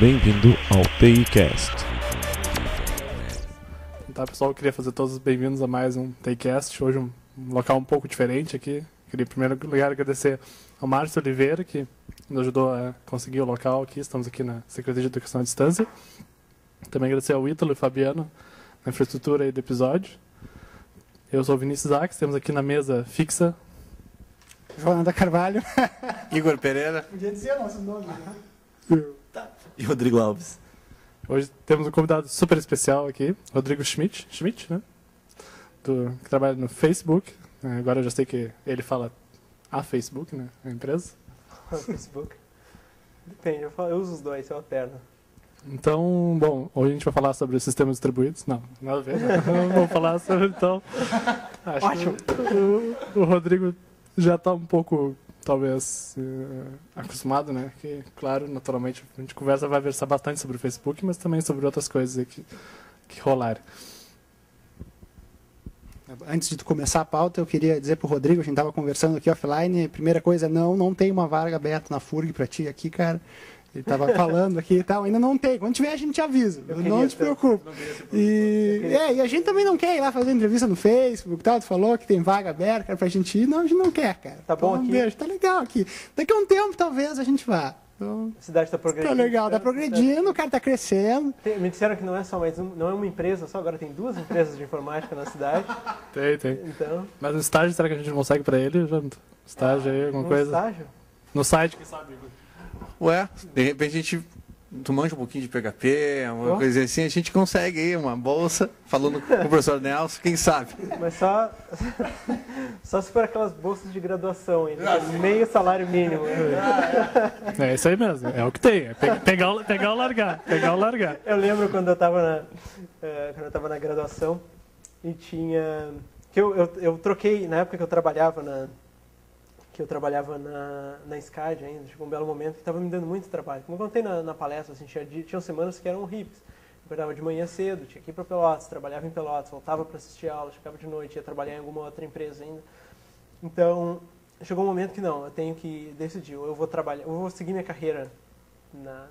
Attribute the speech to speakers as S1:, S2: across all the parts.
S1: Bem-vindo ao TICast.
S2: Tá, pessoal, eu queria fazer todos bem-vindos a mais um TICast. Hoje um local um pouco diferente aqui. Queria, em primeiro lugar, agradecer ao Márcio Oliveira, que nos ajudou a conseguir o local aqui. Estamos aqui na Secretaria de Educação à Distância. Também agradecer ao Ítalo e Fabiano na infraestrutura aí do episódio. Eu sou o Vinícius Aques, temos aqui na mesa fixa
S3: Joana Carvalho.
S4: Igor Pereira.
S3: Podia dizer o nosso nome, né?
S4: E Rodrigo Alves.
S2: Hoje temos um convidado super especial aqui, Rodrigo Schmidt, né? Que trabalha no Facebook. Agora eu já sei que ele fala a Facebook, né? A empresa.
S5: Facebook. Depende, eu uso os dois, eu alterno.
S2: Então, bom, hoje a gente vai falar sobre sistemas distribuídos. Não, nada a ver. Não vamos falar sobre, então. Acho que o Rodrigo já está um pouco, talvez, acostumado, né? Que, claro, naturalmente, a gente vai conversar bastante sobre o Facebook, mas também sobre outras coisas que rolaram.
S3: Antes de tu começar a pauta, eu queria dizer pro Rodrigo, a gente estava conversando aqui offline, primeira coisa, não tem uma vaga aberta na FURG para ti aqui, cara. Ele estava falando aqui e tal, ainda não tem. Quando tiver, a gente te avisa. Não te preocupe. E a gente também não quer ir lá fazer entrevista no Facebook, tal. Tu falou que tem vaga aberta, cara, pra gente ir. Não, a gente não quer, cara.
S5: Tá bom aqui?
S3: Beijo, tá legal aqui. Daqui a um tempo, talvez, a gente vá. Então,
S5: a cidade está progredindo.
S3: Tá legal, tá progredindo, o cara tá crescendo.
S5: Me disseram que não é só não é uma empresa só, agora tem 2 empresas de informática na cidade.
S2: Tem.
S5: Então,
S2: mas no estágio, será que a gente não consegue para ele? Estágio aí, alguma coisa?
S5: Estágio?
S2: No site, quem sabe?
S4: Ué, de repente a gente... Tu manja um pouquinho de PHP, uma coisa assim, a gente consegue aí uma bolsa, falando com o professor Nelson, quem sabe?
S5: Mas só se for aquelas bolsas de graduação ainda, meio salário mínimo.
S2: É isso aí mesmo, é o que tem. É pegar ou largar.
S5: Eu lembro quando eu estava na graduação e tinha... que eu troquei, na época que eu trabalhava na SCAD ainda, chegou um belo momento que estava me dando muito trabalho. Como eu contei na palestra, assim, tinham semanas que eram horríveis. Eu acordava de manhã cedo, tinha que ir para Pelotas, trabalhava em Pelotas, voltava para assistir aula, chegava de noite, ia trabalhar em alguma outra empresa ainda. Então, chegou um momento que não, eu tenho que decidir, ou eu vou seguir minha carreira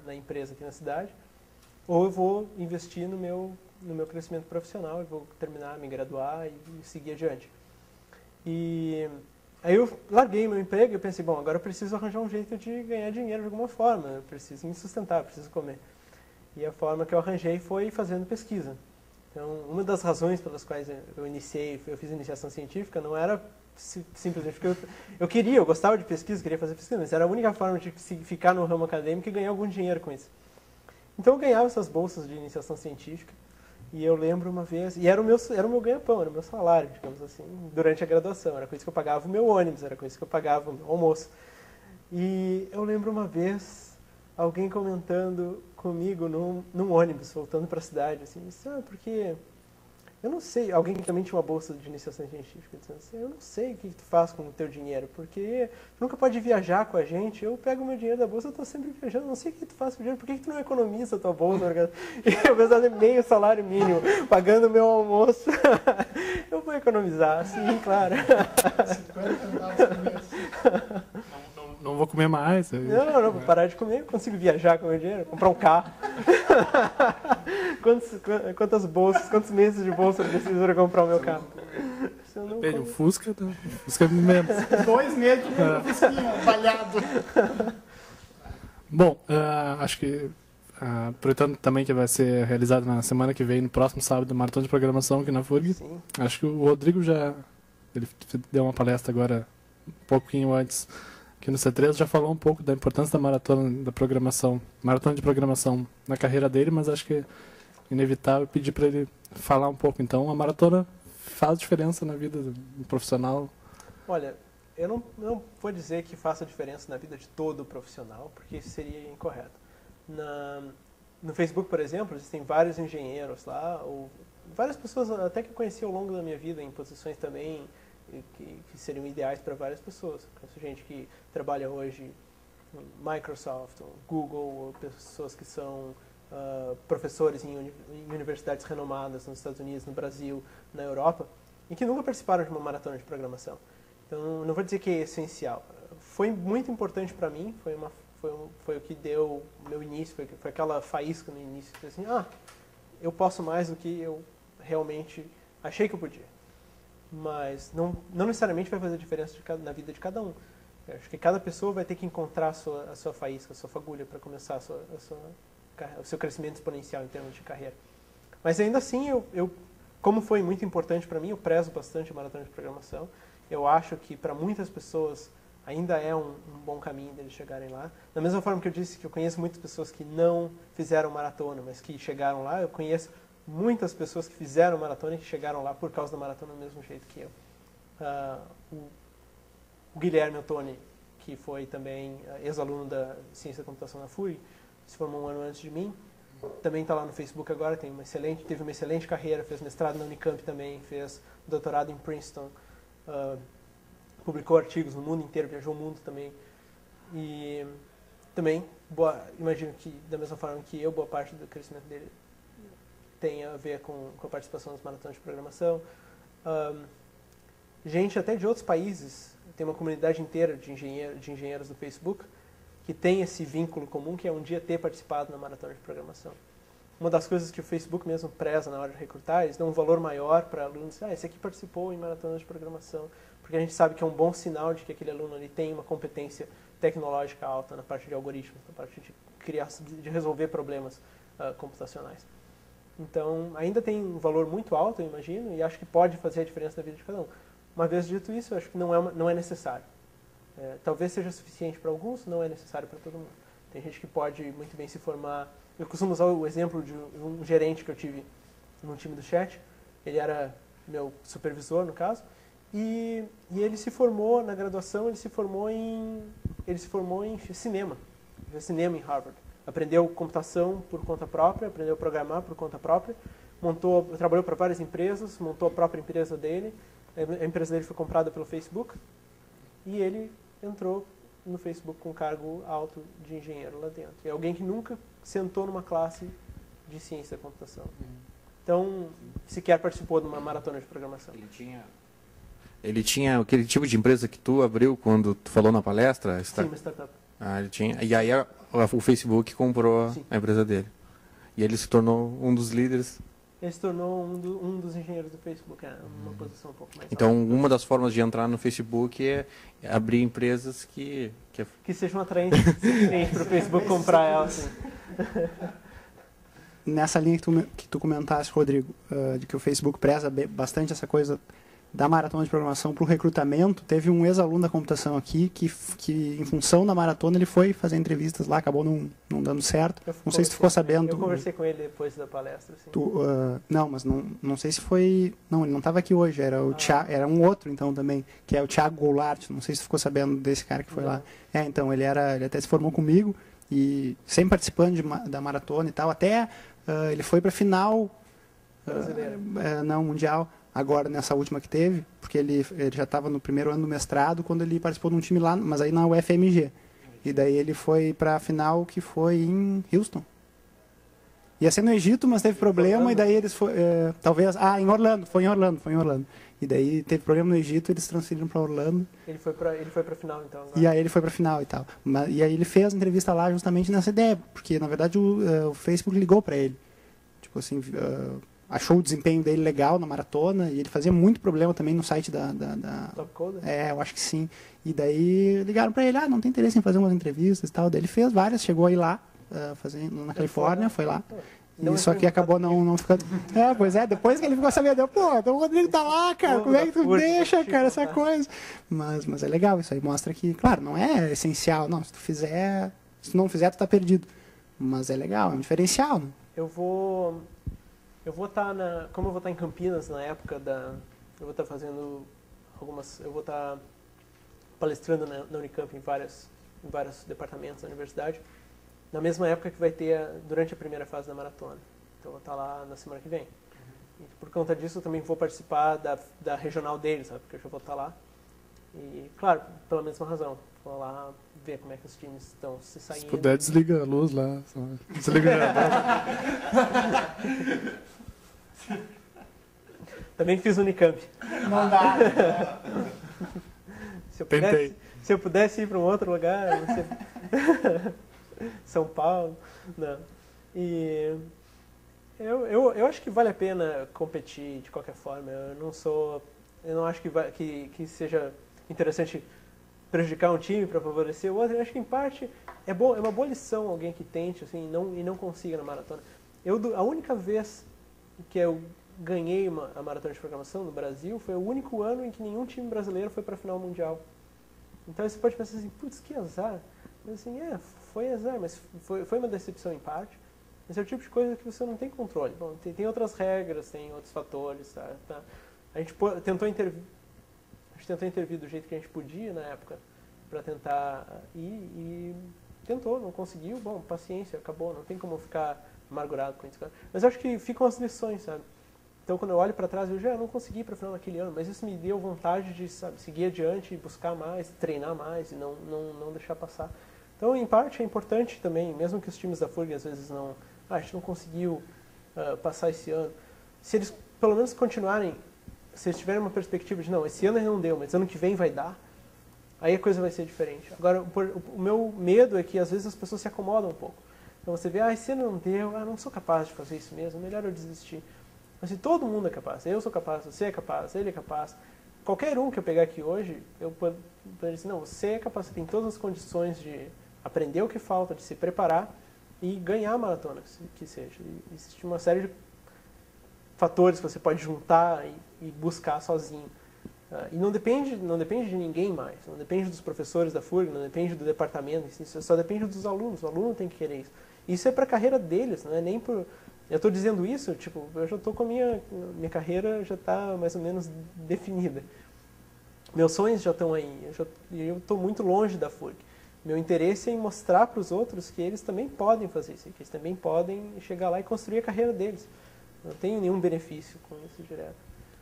S5: na empresa aqui na cidade, ou eu vou investir no meu crescimento profissional, e vou terminar, me graduar e seguir adiante. Aí eu larguei meu emprego e pensei, bom, agora eu preciso arranjar um jeito de ganhar dinheiro de alguma forma, eu preciso me sustentar, preciso comer. E a forma que eu arranjei foi fazendo pesquisa. Então, uma das razões pelas quais eu fiz iniciação científica não era simplesmente porque eu gostava de pesquisa, queria fazer pesquisa, mas era a única forma de ficar no ramo acadêmico e ganhar algum dinheiro com isso. Então eu ganhava essas bolsas de iniciação científica. E eu lembro uma vez, e era o meu ganha-pão, era o meu salário, digamos assim, durante a graduação. Era com isso que eu pagava o meu ônibus, era com isso que eu pagava o meu almoço. E eu lembro uma vez alguém comentando comigo num ônibus, voltando para a cidade, assim, porque eu não sei, alguém que também tinha uma bolsa de iniciação científica, dizendo assim, eu não sei o que tu faz com o teu dinheiro, porque tu nunca pode viajar com a gente, eu pego o meu dinheiro da bolsa, eu estou sempre viajando, não sei o que tu faz com o dinheiro, por que tu não economiza a tua bolsa? E eu pensando meio salário mínimo, pagando o meu almoço, eu vou economizar, sim, claro.
S3: 50 centavos por mês.
S2: Não vou comer mais.
S5: Não, vou parar de comer, eu consigo viajar com o meu dinheiro, comprar um carro. Quantos meses de bolsa eu preciso para comprar o meu carro?
S2: Depende, o Fusca é menos.
S3: 2 meses de Fusquinha, balhado.
S2: Bom, acho que, aproveitando também que vai ser realizado na semana que vem, no próximo sábado, Maratona de Programação aqui na FURG.
S5: Sim.
S2: Acho que o Rodrigo ele deu uma palestra agora, um pouquinho antes, aqui no C3, já falou um pouco da importância da maratona de programação na carreira dele, mas acho que é inevitável pedir para ele falar um pouco. Então, a maratona faz diferença na vida do profissional?
S5: Olha, eu não vou dizer que faça diferença na vida de todo profissional, porque isso seria incorreto. No Facebook, por exemplo, existem vários engenheiros lá, ou várias pessoas até que eu conheci ao longo da minha vida em posições também que seriam ideais para várias pessoas. Conheço gente que trabalha hoje no Microsoft, ou Google, ou pessoas que são professores em universidades renomadas nos Estados Unidos, no Brasil, na Europa, e que nunca participaram de uma maratona de programação. Então, não vou dizer que é essencial. Foi muito importante para mim, foi o que deu o meu início, foi aquela faísca no início, assim, eu posso mais do que eu realmente achei que eu podia. Mas não necessariamente vai fazer diferença na vida de cada um. Eu acho que cada pessoa vai ter que encontrar a sua faísca, a sua fagulha para começar o seu crescimento exponencial em termos de carreira. Mas ainda assim, como foi muito importante para mim, eu prezo bastante a maratona de programação. Eu acho que para muitas pessoas ainda é um bom caminho deles chegarem lá. Da mesma forma que eu disse que eu conheço muitas pessoas que não fizeram maratona, mas que chegaram lá, eu conheço muitas pessoas que fizeram maratona e que chegaram lá por causa da maratona do mesmo jeito que eu. O Guilherme Ottoni, que foi também ex-aluno da Ciência da Computação na FURG, se formou um ano antes de mim, também está lá no Facebook agora, teve uma excelente carreira, fez mestrado na Unicamp também, fez doutorado em Princeton, publicou artigos no mundo inteiro, viajou o mundo também. E também, imagino que, da mesma forma que eu, boa parte do crescimento dele tem a ver com a participação nas maratonas de programação. Gente até de outros países, tem uma comunidade inteira de engenheiros do Facebook que tem esse vínculo comum, que é um dia ter participado na maratona de programação. Uma das coisas que o Facebook mesmo preza na hora de recrutar, eles dão um valor maior para alunos. Esse aqui participou em maratona de programação, porque a gente sabe que é um bom sinal de que aquele aluno ali tem uma competência tecnológica alta na parte de algoritmos, na parte de resolver problemas computacionais. Então, ainda tem um valor muito alto, eu imagino, e acho que pode fazer a diferença na vida de cada um. Uma vez dito isso, eu acho que não é necessário. Talvez seja suficiente para alguns, não é necessário para todo mundo. Tem gente que pode muito bem se formar. Eu costumo usar o exemplo de um gerente que eu tive no time do chat. Ele era meu supervisor, no caso, e ele se formou na graduação, ele se formou em cinema. Ele fez cinema em Harvard. Aprendeu computação por conta própria, aprendeu a programar por conta própria, trabalhou para várias empresas, montou a própria empresa dele. A empresa dele foi comprada pelo Facebook e ele entrou no Facebook com um cargo alto de engenheiro lá dentro. É alguém que nunca sentou numa classe de ciência da computação. Então, sequer participou de uma maratona de programação.
S4: Ele tinha aquele tipo de empresa que tu abriu quando tu falou na palestra?
S5: Sim, uma startup.
S4: Ele tinha. E aí o Facebook comprou a empresa dele. E ele se tornou um dos líderes.
S5: Ele se tornou um dos engenheiros do Facebook, uma posição um pouco mais
S4: Então,
S5: alta.
S4: uma das formas de entrar no Facebook é abrir empresas que
S5: sejam atraentes para o Facebook comprar elas.
S3: Nessa linha que tu comentaste, Rodrigo, de que o Facebook preza bastante essa coisa da maratona de programação para o recrutamento, teve um ex-aluno da computação aqui que, em função da maratona, ele foi fazer entrevistas lá, acabou não dando certo. Não sei se tu ficou sabendo.
S5: Eu conversei com ele depois da palestra. Assim.
S3: Não, mas não sei se foi... Não, ele não estava aqui hoje, era era um outro, então, também, que é o Thiago Goulart. Não sei se tu ficou sabendo desse cara que foi lá. Então, ele até se formou comigo, e sempre participando da maratona e tal, até ele foi para a final... mundial. Agora, nessa última que teve, porque ele já estava no primeiro ano do mestrado, quando ele participou de um time lá, mas aí na UFMG. E daí ele foi para a final, que foi em Houston. Ia ser no Egito, mas teve problema, e daí eles talvez... em Orlando, foi em Orlando. E daí teve problema no Egito, eles transferiram para Orlando.
S5: Ele foi para a final, então. Agora.
S3: E aí ele foi para a final e tal. E aí ele fez a entrevista lá justamente nessa ideia, porque, na verdade, o Facebook ligou para ele. Tipo assim... achou o desempenho dele legal na maratona, e ele fazia muito problema também no site da
S5: Top Coder?
S3: Eu acho que sim. E daí ligaram para ele, não tem interesse em fazer umas entrevistas e tal. Daí ele fez várias, chegou aí lá, na Califórnia, foi lá. E só que acabou não ficando... Pois é, depois que ele ficou sabendo, então o Rodrigo tá lá, cara, como é que tu deixa, cara, essa coisa? Mas é legal, isso aí mostra que, claro, não é essencial, não, se tu não fizer, tu tá perdido. Mas é legal, é um diferencial, né?
S5: Eu vou estar como eu vou estar em Campinas na época eu vou estar fazendo eu vou estar palestrando na Unicamp em vários departamentos da universidade, na mesma época que vai ter durante a primeira fase da maratona. Então eu vou estar lá na semana que vem. E por conta disso eu também vou participar da regional deles, sabe? Porque eu já vou estar lá. E, claro, pela mesma razão. Vou lá ver como é que os times estão se saindo.
S2: Se puder, desliga a luz lá. Desliga a
S5: Também fiz Unicamp.
S3: Não dá.
S2: Tentei.
S5: Se eu pudesse ir para um outro lugar, não sei. São Paulo, não. E eu acho que vale a pena competir de qualquer forma. Eu não acho que seja interessante prejudicar um time para favorecer o outro. Eu acho que em parte é uma boa lição alguém que tente assim, e não consiga na maratona. A única vez que eu ganhei a maratona de programação no Brasil foi o único ano em que nenhum time brasileiro foi para a final mundial. Então você pode pensar assim, putz, que azar. Mas assim, foi azar, mas foi uma decepção em parte. Mas é o tipo de coisa que você não tem controle. Bom, tem outras regras, tem outros fatores, tá? A gente tentou intervir do jeito que a gente podia na época para tentar ir e tentou, não conseguiu, bom, paciência, acabou, não tem como ficar amargurado com isso. Mas eu acho que ficam as lições, sabe? Então, quando eu olho para trás, eu já não consegui ir para o final naquele ano, mas isso me deu vontade de, sabe, seguir adiante, buscar mais, treinar mais e não deixar passar. Então, em parte, é importante também, mesmo que os times da FURG às vezes a gente não conseguiu passar esse ano, se eles pelo menos continuarem, se eles tiverem uma perspectiva de, não, esse ano não deu, mas ano que vem vai dar, aí a coisa vai ser diferente. Agora, o meu medo é que às vezes as pessoas se acomodam um pouco. Então você vê, esse ano não deu, não sou capaz de fazer isso mesmo, melhor eu desistir. Mas se todo mundo é capaz, eu sou capaz, você é capaz, ele é capaz, qualquer um que eu pegar aqui hoje, eu poderia dizer, não, você é capaz, você tem todas as condições de aprender o que falta, de se preparar e ganhar a maratona, que seja. E existe uma série de fatores que você pode juntar e buscar sozinho. E não depende de ninguém mais, não depende dos professores da FURG, não depende do departamento, isso só depende dos alunos, o aluno tem que querer isso. Isso é para a carreira deles, não é nem por... Eu estou dizendo isso, tipo, eu já estou com a minha carreira já está mais ou menos definida. Meus sonhos já estão aí, eu estou muito longe da FURG. Meu interesse é em mostrar para os outros que eles também podem fazer isso, que eles também podem chegar lá e construir a carreira deles. Não tenho nenhum benefício com isso direto.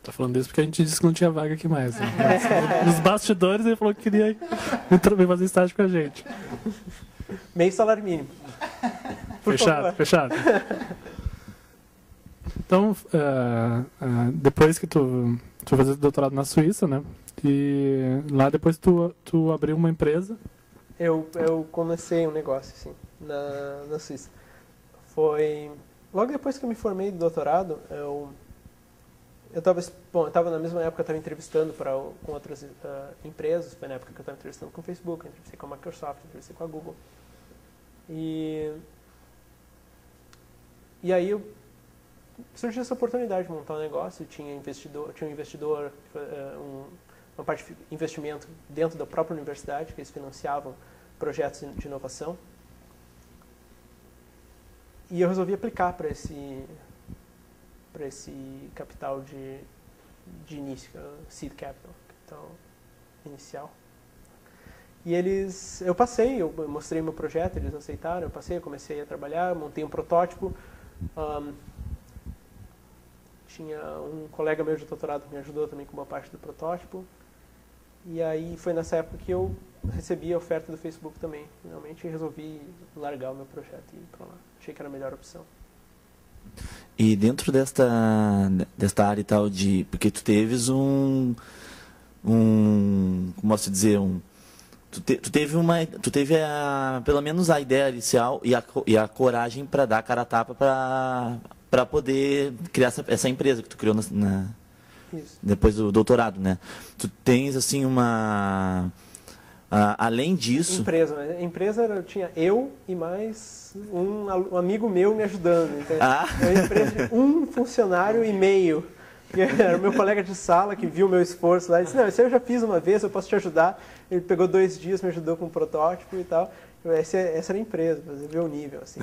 S2: Tá falando isso porque a gente disse que não tinha vaga aqui mais. Né? Nos bastidores ele falou que queria fazer estágio com a gente.
S5: Meio salário mínimo.
S2: Fechado. Então, depois que tu foi fazer doutorado na Suíça, né? E lá depois tu abriu uma empresa.
S5: Eu comecei um negócio, assim, na Suíça. Foi... Logo depois que eu me formei do doutorado, eu estava na mesma época, eu estava entrevistando com outras empresas. Foi na época que eu estava entrevistando com o Facebook, entrevistei com a Microsoft, entrevistei com a Google. E aí surgiu essa oportunidade de montar um negócio. Tinha um investidor, uma parte de investimento dentro da própria universidade, que eles financiavam projetos de inovação. E eu resolvi aplicar para esse capital de início, seed capital inicial. E eu mostrei meu projeto, eles aceitaram, eu comecei a trabalhar, montei um protótipo. Tinha um colega meu de doutorado que me ajudou também com uma parte do protótipo. E aí foi nessa época que eu recebi a oferta do Facebook também. Finalmente resolvi largar o meu projeto e ir para lá. Achei que era a melhor opção.
S6: E dentro desta área e tal porque tu teves como posso dizer, tu teve pelo menos a ideia inicial e a coragem para dar a cara a tapa para poder criar essa empresa que tu criou depois do doutorado, né? Tu tens assim além disso...
S5: Empresa tinha eu e mais um amigo meu me ajudando. Então, é uma empresa de um funcionário e meio. Era o meu colega de sala que viu o meu esforço lá e disse, não, isso eu já fiz uma vez, eu posso te ajudar. Ele pegou 2 dias, me ajudou com um protótipo e tal. Essa era a empresa, você vê o nível. Assim.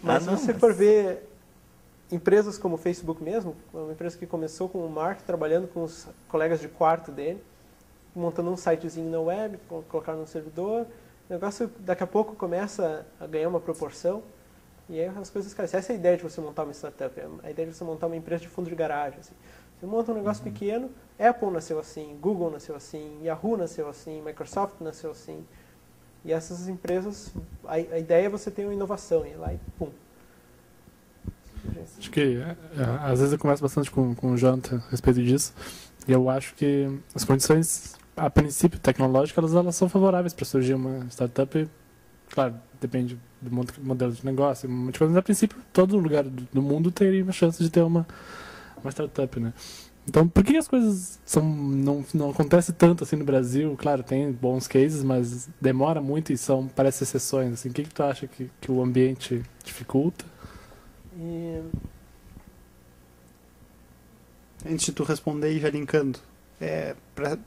S5: Mas se você for ver empresas como o Facebook mesmo, uma empresa que começou com o Mark trabalhando com os colegas de quarto dele, montando um sitezinho na web, colocar no servidor, o negócio daqui a pouco começa a ganhar uma proporção e aí as coisas crescem. Essa é a ideia de você montar uma startup, a ideia de você montar uma empresa de fundo de garagem. Assim. Você monta um negócio pequeno, Apple nasceu assim, Google nasceu assim, Yahoo nasceu assim, Microsoft nasceu assim. E essas empresas, a ideia é você ter uma inovação, ir lá e pum.
S2: Acho que às vezes eu converso bastante com o Jonathan a respeito disso, e eu acho que as condições, a princípio, tecnológicas, elas são favoráveis para surgir uma startup. Claro, depende do modelo de negócio, mas a princípio todo lugar do mundo teria uma chance de ter uma startup, né? Então, por que as coisas não acontecem tanto assim no Brasil? Claro, tem bons cases, mas demora muito e parece exceções. Assim, o que tu acha que o ambiente dificulta?
S5: E
S3: Antes de tu responder e já linkando,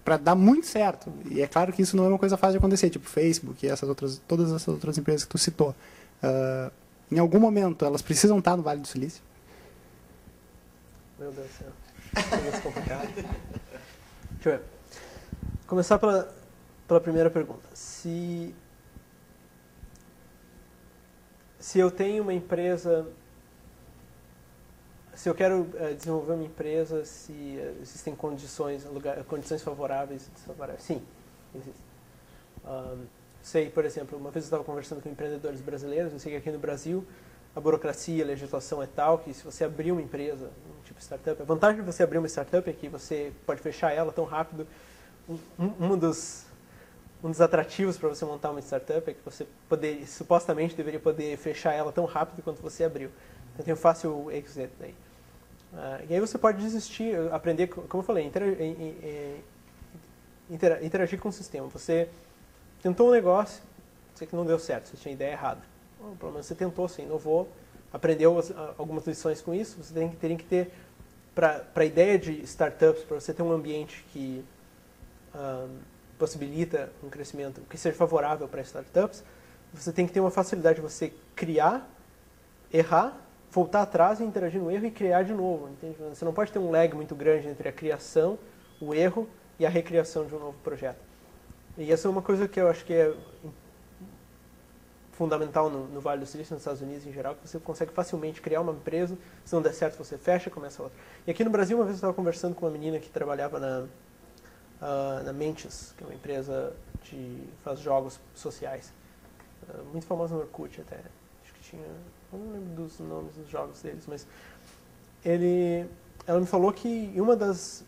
S3: para dar muito certo, e é claro que isso não é uma coisa fácil de acontecer, tipo Facebook e todas essas outras empresas que tu citou, em algum momento elas precisam estar no Vale do Silício?
S5: Meu Deus do céu. É complicado. Deixa eu ver. Começar pela primeira pergunta. Se eu tenho uma empresa, se eu quero desenvolver uma empresa, se existem condições favoráveis, sim, existem. Sei, por exemplo, uma vez eu estava conversando com empreendedores brasileiros, eu sei que aqui no Brasil a burocracia, a legislação é tal que se você abrir uma empresa, um tipo de startup, a vantagem de você abrir uma startup é que você pode fechar ela tão rápido. Um dos atrativos para você montar uma startup é que você supostamente deveria poder fechar ela tão rápido quanto você abriu. Então tem um fácil exit daí. E aí você pode desistir, aprender, como eu falei, interagir com o sistema. Você tentou um negócio, sei que não deu certo, você tinha ideia errada. Pelo menos você tentou, você inovou, aprendeu algumas lições com isso. Você teria que ter, para a ideia de startups, para você ter um ambiente que possibilita um crescimento que seja favorável para startups, você tem que ter uma facilidade de você criar, errar, voltar atrás e interagir no erro e criar de novo. Entende? Você não pode ter um lag muito grande entre a criação, o erro e a recriação de um novo projeto. E essa é uma coisa que eu acho que é fundamental no Vale do Silício, nos Estados Unidos em geral, que você consegue facilmente criar uma empresa, se não der certo você fecha, começa outra. E aqui no Brasil, uma vez eu estava conversando com uma menina que trabalhava na Mentes, que é uma empresa que faz jogos sociais, muito famosa no Orkut até, acho que tinha, não lembro dos nomes dos jogos deles, mas ela me falou que uma das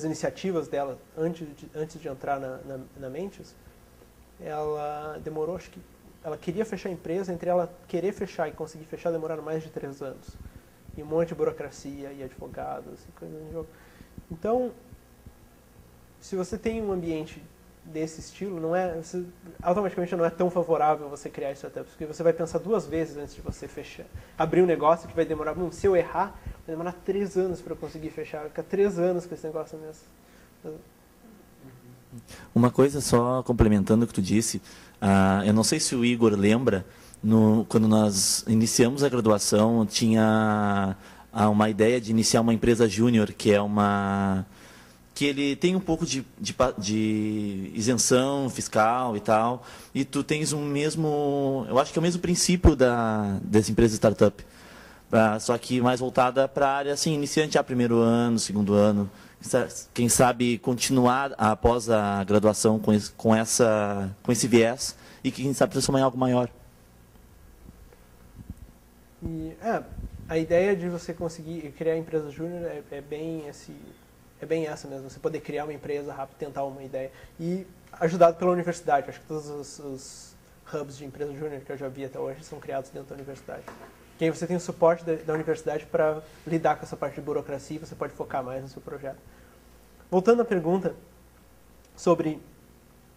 S5: iniciativas dela, antes de entrar na Mentes, ela demorou, acho que ela queria fechar a empresa, entre ela querer fechar e conseguir fechar demoraram mais de 3 anos. E um monte de burocracia e advogados e coisas de jogo. Então, se você tem um ambiente desse estilo, automaticamente não é tão favorável você criar startups, porque você vai pensar 2 vezes antes de você fechar. Abrir um negócio que vai demorar, se eu errar, vai demorar 3 anos para eu conseguir fechar, vai ficar 3 anos com esse negócio mesmo.
S6: Uma coisa só complementando o que tu disse, eu não sei se o Igor lembra, quando nós iniciamos a graduação, tinha uma ideia de iniciar uma empresa júnior, que ele tem um pouco de isenção fiscal e tal, e tu tens eu acho que é o mesmo princípio dessa empresa startup, só que mais voltada para a área assim, iniciante, primeiro ano, segundo ano, quem sabe continuar após a graduação com esse viés e quem sabe transformar em algo maior.
S5: E, a ideia de você conseguir criar empresa júnior é bem essa mesmo, você poder criar uma empresa rápido, tentar uma ideia. E ajudado pela universidade, acho que todos os hubs de empresa júnior que eu já vi até hoje são criados dentro da universidade. E aí você tem o suporte da universidade para lidar com essa parte de burocracia e você pode focar mais no seu projeto. Voltando à pergunta sobre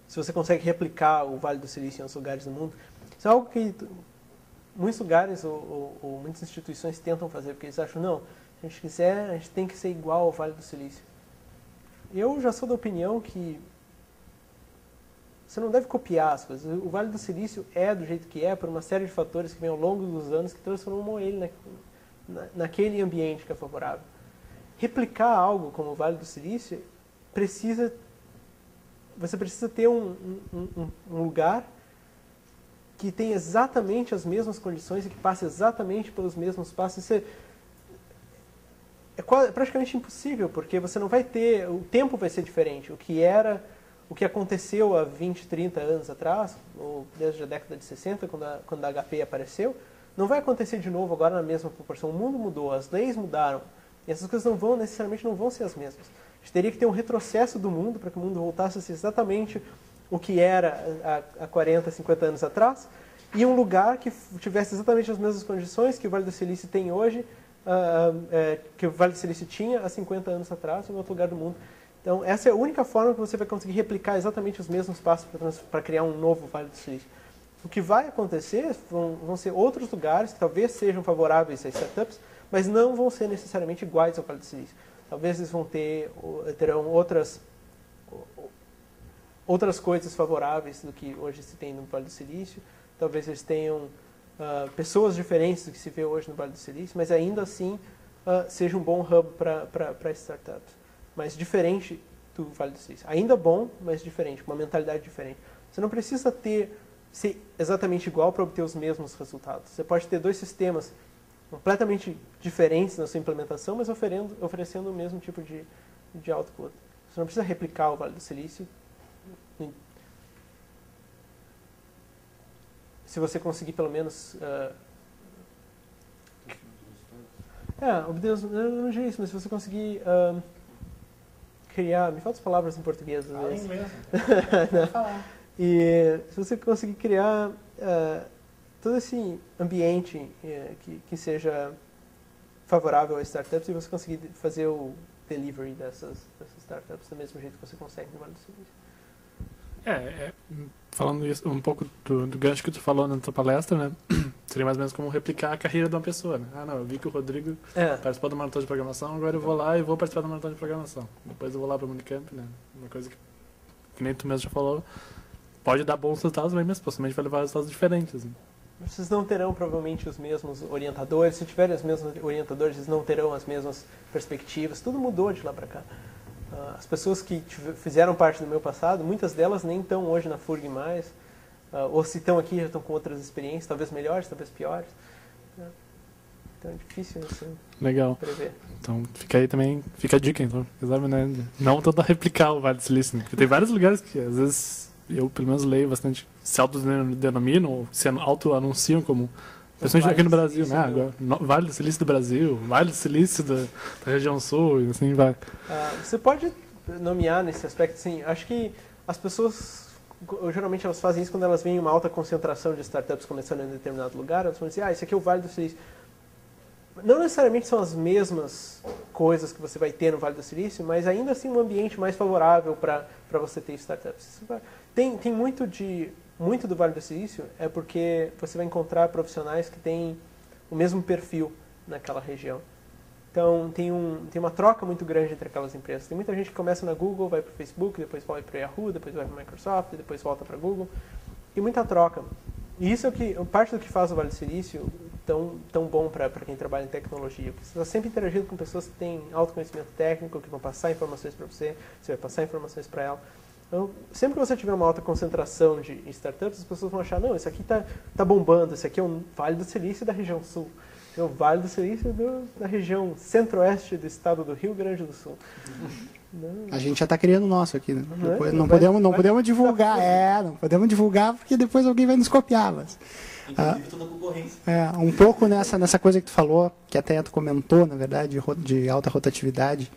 S5: se você consegue replicar o Vale do Silício em outros lugares do mundo, isso é algo que muitos lugares ou muitas instituições tentam fazer, porque eles acham, não, se a gente quiser, a gente tem que ser igual ao Vale do Silício. Eu já sou da opinião que você não deve copiar as coisas. O Vale do Silício é do jeito que é por uma série de fatores que vem ao longo dos anos que transformam ele naquele ambiente que é favorável. Replicar algo como o Vale do Silício, você precisa ter um lugar que tenha exatamente as mesmas condições e que passe exatamente pelos mesmos passos. Isso é praticamente impossível, porque você não vai ter... O tempo vai ser diferente. O que aconteceu há 20, 30 anos atrás, ou desde a década de 60, quando a HP apareceu, não vai acontecer de novo agora na mesma proporção. O mundo mudou, as leis mudaram, e essas coisas necessariamente não vão ser as mesmas. A gente teria que ter um retrocesso do mundo para que o mundo voltasse a ser exatamente o que era há 40, 50 anos atrás, e um lugar que tivesse exatamente as mesmas condições que o Vale do Silício tem hoje, que o Vale do Silício tinha há 50 anos atrás, em outro lugar do mundo. Então, essa é a única forma que você vai conseguir replicar exatamente os mesmos passos para criar um novo Vale do Silício. O que vai acontecer vão ser outros lugares que talvez sejam favoráveis às startups, mas não vão ser necessariamente iguais ao Vale do Silício. Talvez eles terão outras coisas favoráveis do que hoje se tem no Vale do Silício. Talvez eles tenham pessoas diferentes do que se vê hoje no Vale do Silício, mas ainda assim seja um bom hub para startups. Mas diferente do Vale do Silício. Ainda bom, mas diferente, com uma mentalidade diferente. Você não precisa ser exatamente igual para obter os mesmos resultados. Você pode ter dois sistemas completamente diferentes na sua implementação, mas oferecendo o mesmo tipo de output. Você não precisa replicar o Vale do Silício. Se você conseguir pelo menos... obter eu não diria isso, mas se você conseguir criar... Me faltam as palavras em português.
S3: Fala inglês.
S5: E se você conseguir criar todo esse ambiente que seja favorável a startups, e você conseguir fazer o delivery dessas startups do mesmo jeito que você consegue no Vale do Silício.
S2: Falando isso, um pouco do gancho que tu falou na tua palestra, né? Seria mais ou menos como replicar a carreira de uma pessoa, né? Eu vi que o Rodrigo participou da maratona de programação, agora eu vou lá e vou participar da maratona de programação. Depois eu vou lá para o Unicamp, né? Uma coisa que nem tu mesmo já falou, pode dar bons resultados, mas possivelmente vai levar resultados diferentes, né?
S5: Vocês não terão provavelmente os mesmos orientadores. Se tiverem os mesmos orientadores, eles não terão as mesmas perspectivas. Tudo mudou de lá para cá. As pessoas que fizeram parte do meu passado, muitas delas nem estão hoje na FURG mais, ou se estão aqui já estão com outras experiências, talvez melhores, talvez piores. Então é difícil assim,
S2: Legal.
S5: Prever.
S2: Então fica aí também, fica a dica, então, sabe, né? Não tentar replicar o Vale do Silício, né? Porque tem vários lugares que às vezes eu pelo menos leio bastante, se autodenominam ou se auto-anunciam como... Principalmente aqui no Brasil, né? Agora, Vale do Silício do Brasil, Vale do Silício da região sul, e assim vai.
S5: Você pode nomear nesse aspecto, assim, acho que as pessoas, geralmente elas fazem isso quando elas veem uma alta concentração de startups começando em determinado lugar, elas vão dizer, esse aqui é o Vale do Silício. Não necessariamente são as mesmas coisas que você vai ter no Vale do Silício, mas ainda assim um ambiente mais favorável para você ter startups. Tem muito do Vale do Silício é porque você vai encontrar profissionais que têm o mesmo perfil naquela região. Então, tem uma troca muito grande entre aquelas empresas. Tem muita gente que começa na Google, vai para o Facebook, depois vai para o Yahoo, depois vai para a Microsoft, depois volta para a Google. E muita troca. E isso é parte do que faz o Vale do Silício tão bom para quem trabalha em tecnologia. Porque você está sempre interagindo com pessoas que têm alto conhecimento técnico, que vão passar informações para você vai passar informações para ela. Então, sempre que você tiver uma alta concentração de startups, as pessoas vão achar, não, isso aqui tá bombando, esse aqui é um Vale do Silício da região sul. É o Vale do Silício da região centro-oeste do estado do Rio Grande do Sul.
S3: A gente já está criando o nosso aqui, né? Não podemos divulgar, não podemos divulgar porque depois alguém vai nos copiar. Mas,
S6: inclusive toda a concorrência.
S3: Um pouco nessa coisa que tu falou, que até tu comentou, na verdade, de alta rotatividade.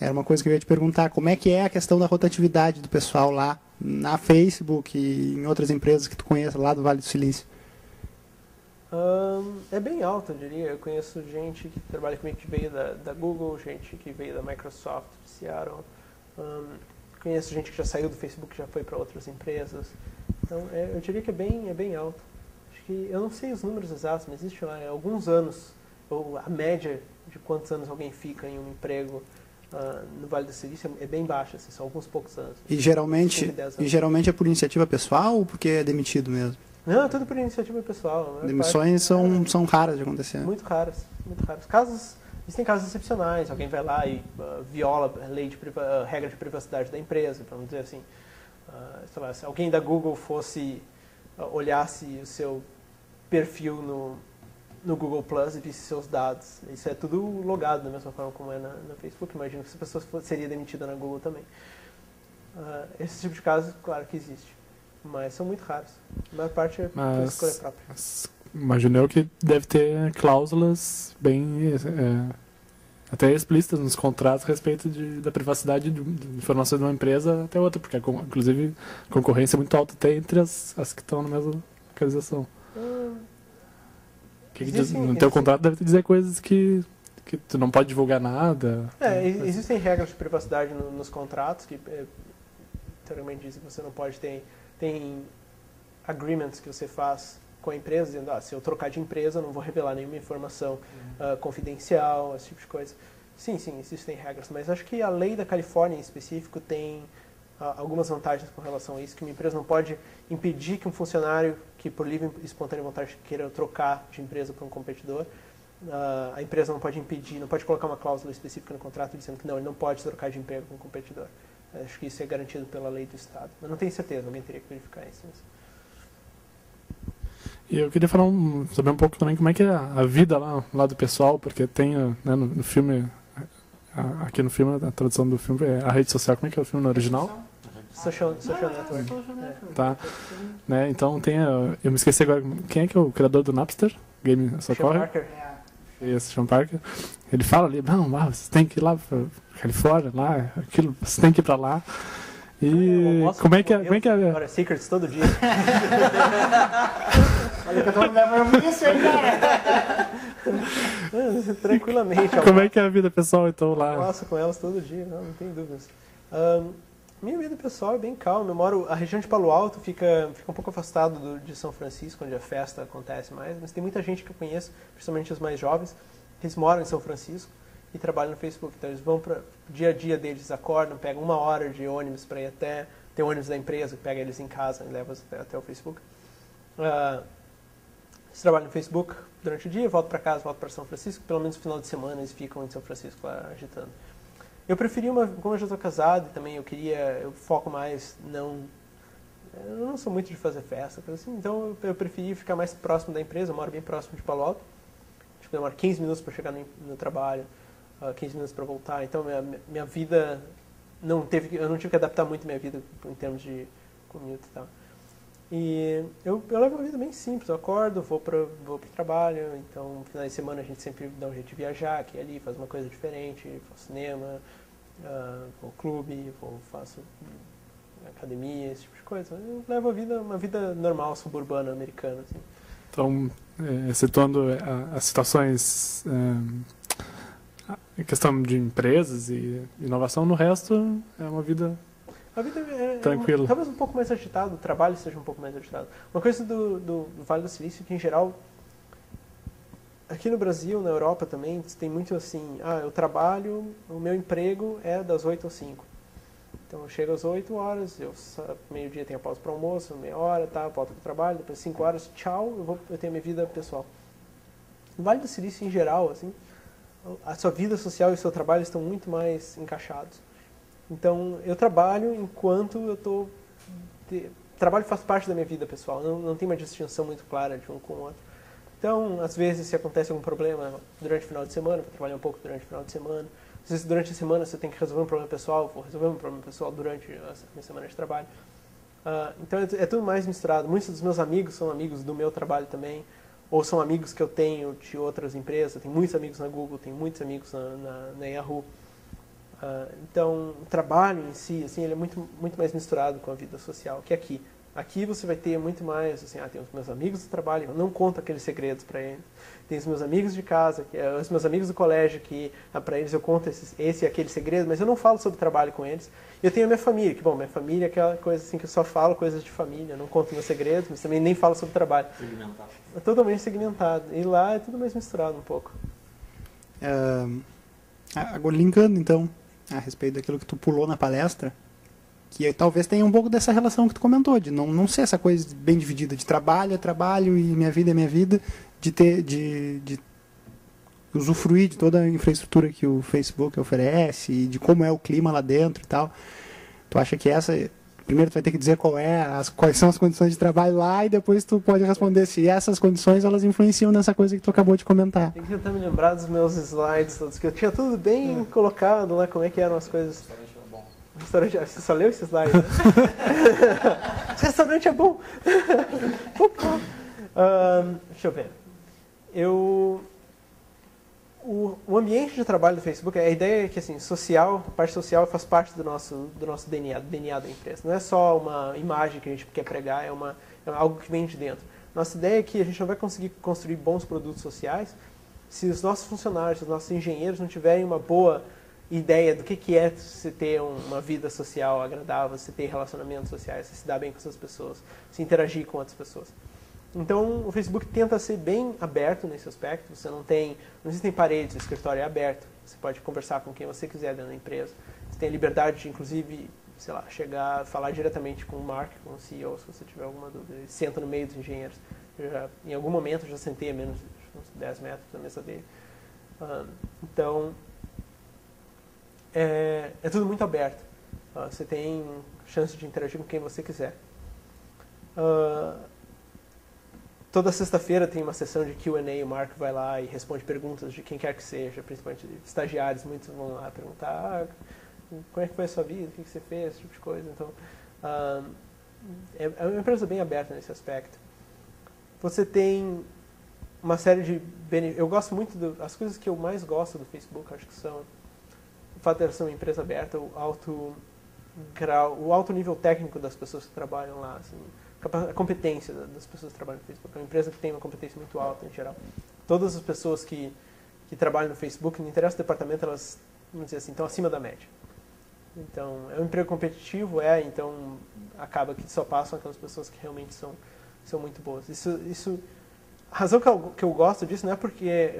S3: Era uma coisa que eu ia te perguntar, como é que é a questão da rotatividade do pessoal lá na Facebook e em outras empresas que tu conhece lá do Vale do Silício?
S5: É bem alto, eu diria. Eu conheço gente que trabalha comigo que veio da Google, gente que veio da Microsoft, de Seattle. Conheço gente que já saiu do Facebook, já foi para outras empresas. Então, eu diria que é bem alto. Acho que, eu não sei os números exatos, mas existe lá alguns anos, ou a média de quantos anos alguém fica em um emprego no Vale do Silício é bem baixa, assim, são alguns poucos anos.
S3: E geralmente é por iniciativa pessoal ou porque é demitido mesmo?
S5: Não, tudo por iniciativa pessoal.
S3: Demissões são raras de acontecer.
S5: Muito raras. Existem casos excepcionais, alguém vai lá e viola a lei regra de privacidade da empresa, vamos dizer assim. Sei lá, se alguém da Google fosse olhasse o seu perfil no Google Plus e visse seus dados. Isso é tudo logado da mesma forma como é na Facebook. Imagino que essa pessoa seria demitida na Google também. Esse tipo de casos, claro que existe. Mas são muito raros. A maior parte é por escolha própria.
S2: Imagino eu que deve ter cláusulas bem até explícitas nos contratos a respeito da privacidade de informações de uma empresa até outra, porque inclusive a concorrência é muito alta até entre as que estão na mesma localização. No teu contrato deve dizer coisas que tu não pode divulgar nada.
S5: Existem regras de privacidade nos contratos que teoricamente dizem que você não pode ter. Tem agreements que você faz com a empresa, dizendo, se eu trocar de empresa, eu não vou revelar nenhuma informação confidencial, esse tipo de coisa. Sim, existem regras, mas acho que a lei da Califórnia, em específico, tem algumas vantagens com relação a isso, que uma empresa não pode impedir que um funcionário que, por livre e espontânea vontade, queira trocar de empresa para um competidor, a empresa não pode impedir, não pode colocar uma cláusula específica no contrato dizendo que não, ele não pode trocar de emprego com um competidor. Acho que isso é garantido pela lei do Estado. Mas não tenho certeza, alguém teria que verificar isso.
S2: E eu queria saber um pouco também como é que é a vida lá do pessoal, porque tem no filme, aqui no filme, a tradução do filme é a rede social. Como é que é o filme no original?
S5: Social Network.
S2: Tá. Né, então tem eu me esqueci agora, quem é que é o criador do Napster? Game Socorre?
S5: Sean Parker.
S2: Esse Sean Parker. Ele fala ali, não, você tem que ir lá pra Califórnia, lá, aquilo, você tem que ir pra lá. E como é que é?
S5: Agora, Secrets todo dia.
S3: Olha que eu tô lembrando isso aí, cara.
S5: Tranquilamente.
S2: Como é que é a vida pessoal, então, lá?
S5: Eu passo com elas todo dia, não tem dúvidas. Minha vida pessoal é bem calma. A região de Palo Alto fica um pouco afastado de São Francisco, onde a festa acontece mais, mas tem muita gente que eu conheço, principalmente os mais jovens, que eles moram em São Francisco e trabalham no Facebook. Então eles vão para o dia a dia deles, acordam, pegam 1 hora de ônibus para ir até... Tem ônibus da empresa que pega eles em casa e leva até o Facebook. Eles trabalham no Facebook durante o dia, voltam para casa, voltam para São Francisco. Pelo menos no final de semana eles ficam em São Francisco lá agitando. Eu preferi como eu já estou casado e também eu foco mais, eu não sou muito de fazer festa, coisa assim, então eu preferi ficar mais próximo da empresa. Eu moro bem próximo de Palo Alto, acho que demora 15 minutos para chegar no trabalho, 15 minutos para voltar, então minha vida eu não tive que adaptar muito minha vida em termos de commute e tal. E eu levo uma vida bem simples, eu acordo, vou pro trabalho, então no final de semana a gente sempre dá um jeito de viajar aqui e ali, faz uma coisa diferente, vou ao cinema, vou ao clube, faço academia, esse tipo de coisa. Eu levo uma vida normal, suburbana, americana. Assim.
S2: Então, excetuando as situações, a questão de empresas e inovação, no resto é uma vida...
S5: A vida
S2: tranquilo.
S5: Talvez um pouco mais agitado, o trabalho seja um pouco mais agitado. Uma coisa do Vale do Silício que, em geral, aqui no Brasil, na Europa também, tem muito assim, eu trabalho, o meu emprego é das 8 às 5. Então, eu chego às 8 horas, meio-dia tenho a pausa para almoço, meia hora, volto para o trabalho, depois 5 horas, tchau, eu tenho a minha vida pessoal. No Vale do Silício, em geral, assim, a sua vida social e o seu trabalho estão muito mais encaixados. Então, eu trabalho enquanto eu estou... Trabalho faz parte da minha vida pessoal, não tem uma distinção muito clara de um com o outro. Então, às vezes, se acontece algum problema durante o final de semana, vou trabalhar um pouco durante o final de semana. Às vezes, durante a semana, você tem que resolver um problema pessoal, vou resolver um problema pessoal durante a minha semana de trabalho. Então, é tudo mais misturado. Muitos dos meus amigos são amigos do meu trabalho também, ou são amigos que eu tenho de outras empresas. Tenho muitos amigos na Google, tenho muitos amigos na Yahoo. Então, o trabalho em si, assim, ele é muito, muito mais misturado com a vida social que aqui. Aqui você vai ter muito mais, assim, tem os meus amigos do trabalho, eu não conto aqueles segredos para eles. Tem os meus amigos de casa, os meus amigos do colégio, que para eles eu conto esse e aquele segredo, mas eu não falo sobre trabalho com eles. E eu tenho a minha família, que, minha família é aquela coisa assim que eu só falo coisas de família, eu não conto meus segredos, mas também nem falo sobre trabalho. Segmentado. É totalmente segmentado. E lá é tudo mais misturado um pouco.
S3: Agora, linkando, então, a respeito daquilo que tu pulou na palestra, que talvez tenha um pouco dessa relação que tu comentou, de não ser essa coisa bem dividida, de trabalho é trabalho e minha vida é minha vida, de usufruir de toda a infraestrutura que o Facebook oferece e de como é o clima lá dentro e tal. Tu acha que primeiro tu vai ter que dizer quais são as condições de trabalho lá e depois tu pode responder se essas condições elas influenciam nessa coisa que tu acabou de comentar.
S5: Tem que tentar me lembrar dos meus slides todos, que eu tinha tudo bem colocado lá, como é que eram as coisas. O restaurante, você só leu esse slide, né? Esse restaurante é bom. Deixa eu ver. O ambiente de trabalho do Facebook, a ideia é que assim, a parte social faz parte do nosso DNA, do DNA da empresa. Não é só uma imagem que a gente quer pregar, é algo que vem de dentro. Nossa ideia é que a gente não vai conseguir construir bons produtos sociais se os nossos funcionários, os nossos engenheiros não tiverem uma boa ideia do que é você ter uma vida social agradável, você ter relacionamentos sociais, você se dar bem com outras pessoas, se interagir com outras pessoas. Então, o Facebook tenta ser bem aberto nesse aspecto. Não existem paredes, o escritório é aberto. Você pode conversar com quem você quiser dentro da empresa. Você tem a liberdade de, inclusive, sei lá, chegar, falar diretamente com o Mark, com o CEO, se você tiver alguma dúvida. Ele senta no meio dos engenheiros. Em algum momento, eu já sentei a menos de uns 10 metros da mesa dele. Então, é tudo muito aberto. Você tem chance de interagir com quem você quiser. Toda sexta-feira tem uma sessão de Q&A, o Mark vai lá e responde perguntas de quem quer que seja, principalmente estagiários, muitos vão lá perguntar como é que foi a sua vida, o que você fez, esse tipo de coisa. Então, é uma empresa bem aberta nesse aspecto. Você tem uma série de benefícios. Eu gosto muito as coisas que eu mais gosto do Facebook, acho que são o fato de ela ser uma empresa aberta, o alto nível técnico das pessoas que trabalham lá, assim, a competência das pessoas que trabalham no Facebook. É uma empresa que tem uma competência muito alta em geral. Todas as pessoas que trabalham no Facebook, não interessa o departamento, elas, vamos dizer assim, estão acima da média. Então, é um emprego competitivo, então acaba que só passam aquelas pessoas que realmente são muito boas. A razão que eu gosto disso não é porque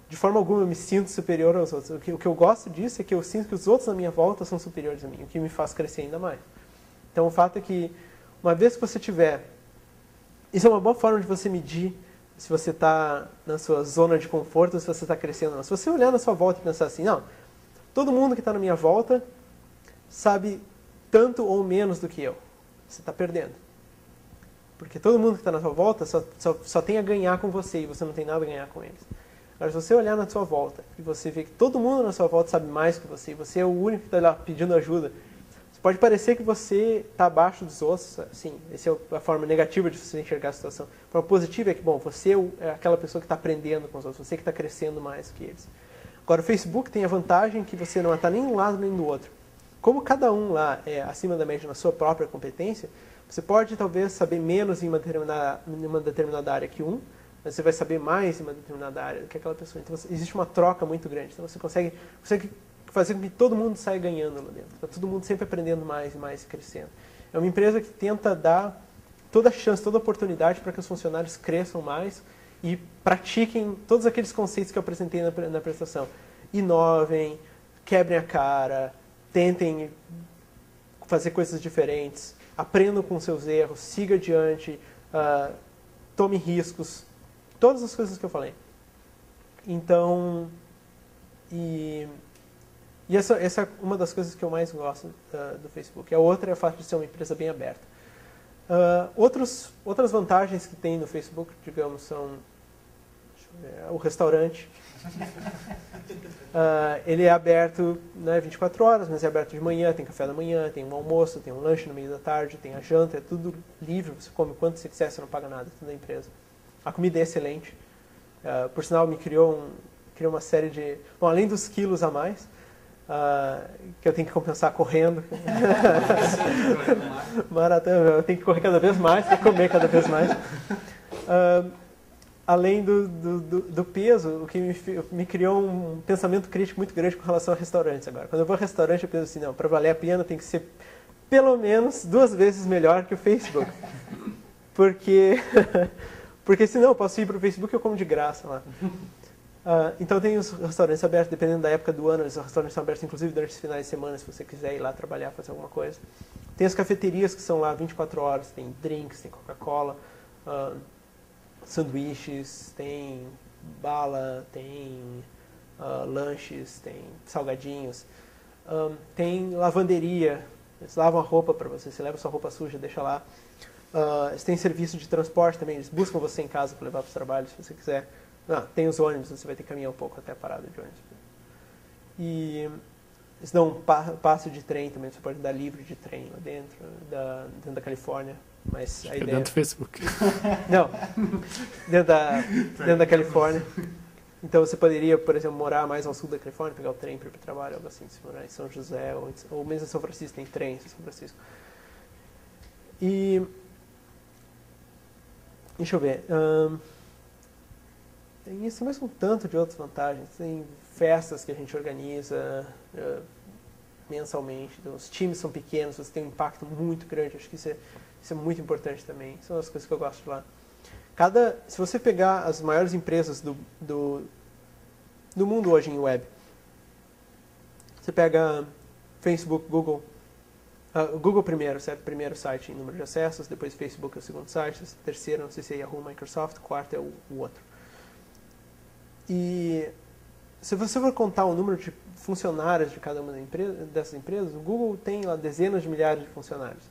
S5: de forma alguma eu me sinto superior aos outros. O que eu gosto disso é que eu sinto que os outros na minha volta são superiores a mim, o que me faz crescer ainda mais. Então, o fato é que uma vez que você tiver... Isso é uma boa forma de você medir se você está na sua zona de conforto ou se você está crescendo ou não. Se você olhar na sua volta e pensar assim, não, todo mundo que está na minha volta sabe tanto ou menos do que eu. Você está perdendo. Porque todo mundo que está na sua volta só tem a ganhar com você e você não tem nada a ganhar com eles. Agora, se você olhar na sua volta e você ver que todo mundo na sua volta sabe mais que você e você é o único que está lá pedindo ajuda, pode parecer que você está abaixo dos outros, assim, essa é a forma negativa de você enxergar a situação. A forma positiva é que, você é aquela pessoa que está aprendendo com os outros, você que está crescendo mais que eles. Agora, o Facebook tem a vantagem que você não está nem de um lado nem do outro. Como cada um lá é acima da média na sua própria competência, você pode talvez saber menos em uma determinada área que mas você vai saber mais em uma determinada área do que aquela pessoa. Então, existe uma troca muito grande. Então, você consegue fazer com que todo mundo saia ganhando lá dentro. Tá todo mundo sempre aprendendo mais e mais e crescendo. É uma empresa que tenta dar toda a chance, toda a oportunidade para que os funcionários cresçam mais e pratiquem todos aqueles conceitos que eu apresentei na apresentação. Inovem, quebrem a cara, tentem fazer coisas diferentes, aprendam com seus erros, siga adiante, tome riscos, todas as coisas que eu falei. Então, E essa é uma das coisas que eu mais gosto do Facebook. A outra é o fato de ser uma empresa bem aberta. Outras vantagens que tem no Facebook, digamos, são o restaurante. Ele é aberto, não é 24 horas, mas é aberto de manhã, tem café da manhã, tem um almoço, tem um lanche no meio da tarde, tem a janta, é tudo livre, você come quanto você quiser, você não paga nada, é tudo da empresa. A comida é excelente. Por sinal, me criou uma série de... Bom, além dos quilos a mais, que eu tenho que compensar correndo. Maratona, eu tenho que correr cada vez mais, para comer cada vez mais. Além do peso, o que me criou um pensamento crítico muito grande com relação a restaurantes agora. Quando eu vou a restaurante, eu penso assim, não, para valer a pena tem que ser pelo menos 2 vezes melhor que o Facebook. Porque senão eu posso ir para o Facebook e eu como de graça lá. Então tem os restaurantes abertos, dependendo da época do ano, os restaurantes são abertos inclusive durante os finais de semana, se você quiser ir lá trabalhar, fazer alguma coisa. Tem as cafeterias que são lá 24 horas, tem drinks, tem Coca-Cola, sanduíches, tem bala, tem lanches, tem salgadinhos, tem lavanderia, Eles lavam a roupa para você, você leva sua roupa suja, deixa lá. Eles têm serviço de transporte também, eles buscam você em casa para levar para os trabalhos, se você quiser. Tem os ônibus, você vai ter que caminhar um pouco até a parada de ônibus. E eles dão um passe de trem também, você pode dar livre de trem lá dentro da Califórnia. Mas a ideia...
S2: Dentro do Facebook.
S5: Não, dentro da Califórnia. Então você poderia, por exemplo, morar mais ao sul da Califórnia, pegar o trem para ir para o trabalho, algo assim, se morar em São José, ou mesmo em São Francisco, tem trem em São Francisco. E deixa eu ver. Tem isso, mas um tanto de outras vantagens. Tem festas que a gente organiza mensalmente. Então, os times são pequenos, você tem um impacto muito grande. Acho que isso é muito importante também. São as coisas que eu gosto de lá. Se você pegar as maiores empresas do mundo hoje em web, você pega Facebook, Google. Google primeiro, certo? Primeiro site em número de acessos, depois Facebook é o segundo site, terceiro, não sei se é Yahoo, Microsoft, quarto é o outro. E se você for contar o número de funcionários de cada uma dessas empresas, o Google tem lá dezenas de milhares de funcionários.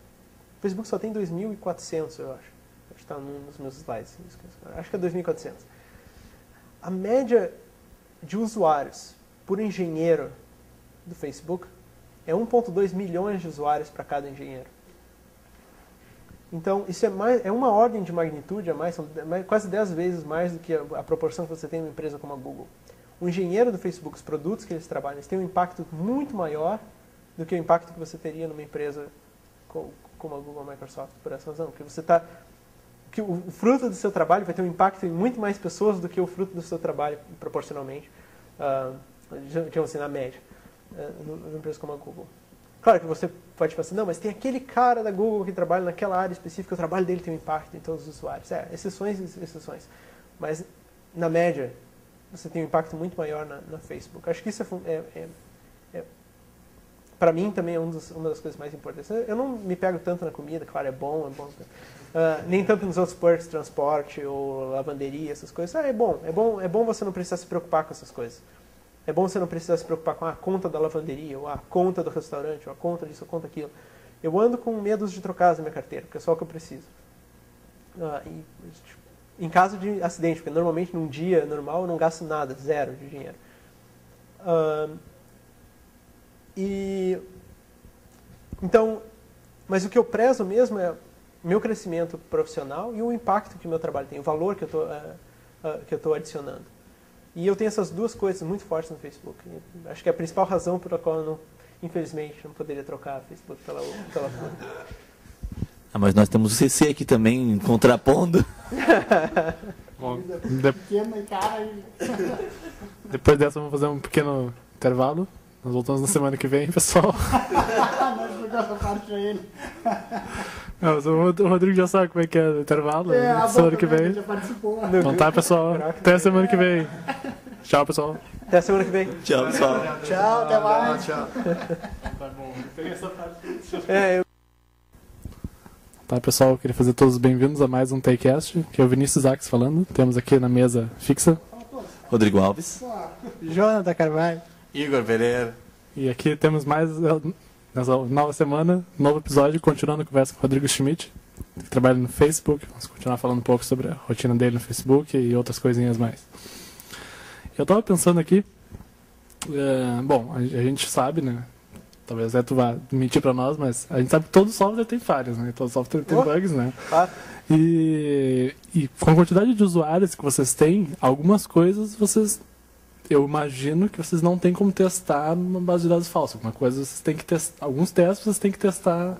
S5: O Facebook só tem 2.400, eu acho. Está nos meus slides. Acho que é 2.400. A média de usuários por engenheiro do Facebook é 1,2 milhões de usuários para cada engenheiro. Então, isso é uma ordem de magnitude a mais, são quase 10 vezes mais do que a proporção que você tem numa empresa como a Google. O engenheiro do Facebook, os produtos que eles trabalham, eles têm um impacto muito maior do que o impacto que você teria numa empresa como a Google ou a Microsoft, por essa razão. Porque que o fruto do seu trabalho vai ter um impacto em muito mais pessoas do que o fruto do seu trabalho, proporcionalmente, digamos assim, na média, numa empresa como a Google. Claro que você pode pensar, não, mas tem aquele cara da Google que trabalha naquela área específica, o trabalho dele tem um impacto em todos os usuários. Exceções. Mas, na média, você tem um impacto muito maior na Facebook. Acho que isso para mim também é uma das coisas mais importantes. Eu não me pego tanto na comida, claro, é bom. Nem tanto nos outros perks, transporte ou lavanderia, essas coisas. É bom você não precisar se preocupar com essas coisas. É bom você não precisar se preocupar com a conta da lavanderia, ou a conta do restaurante, ou a conta disso, ou a conta daquilo. Eu ando com medos de trocar na minha carteira, porque é só o que eu preciso. Em caso de acidente, porque normalmente num dia normal eu não gasto nada, zero de dinheiro. Então, mas o que eu prezo mesmo é meu crescimento profissional e o impacto que o meu trabalho tem, o valor que eu estou adicionando. E eu tenho essas duas coisas muito fortes no Facebook. Acho que é a principal razão pela qual eu, infelizmente, não poderia trocar o Facebook pela Flutter.
S6: Mas nós temos o CC aqui também, contrapondo.
S2: Bom,
S3: Pequeno e cara e...
S2: depois dessa, vamos fazer um pequeno intervalo. Nós voltamos na semana que vem, pessoal.
S3: Nós jogamos essa parte pra ele.
S2: Não, mas o Rodrigo já sabe como é que é o intervalo.
S3: A
S2: Semana que vem.
S3: já participou.
S2: Então tá, pessoal. Até a semana que vem. Tchau, pessoal.
S5: Até a semana que vem.
S6: Tchau, pessoal.
S3: Tchau, até mais.
S4: Tchau.
S2: Tá bom, peguei essa parte. Tá, pessoal, eu queria fazer todos bem-vindos a mais um Takecast, que é o Vinícius Ax falando. Temos aqui na mesa fixa.
S6: Rodrigo Alves.
S3: Jonathan Carvalho.
S4: Igor Pereira.
S2: E aqui temos mais, nessa nova semana, novo episódio, continuando a conversa com o Rodrigo Schmidt, que trabalha no Facebook. Vamos continuar falando um pouco sobre a rotina dele no Facebook e outras coisinhas mais. Eu tava pensando aqui, bom, a gente sabe, né? Talvez tu vá mentir pra nós, mas a gente sabe que todo software tem falhas, né? Todo software tem bugs, né?
S5: Claro.
S2: E com a quantidade de usuários que vocês têm, algumas coisas eu imagino que vocês não têm como testar numa base de dados falsa. Alguma coisa vocês têm que testar, alguns testes vocês têm que testar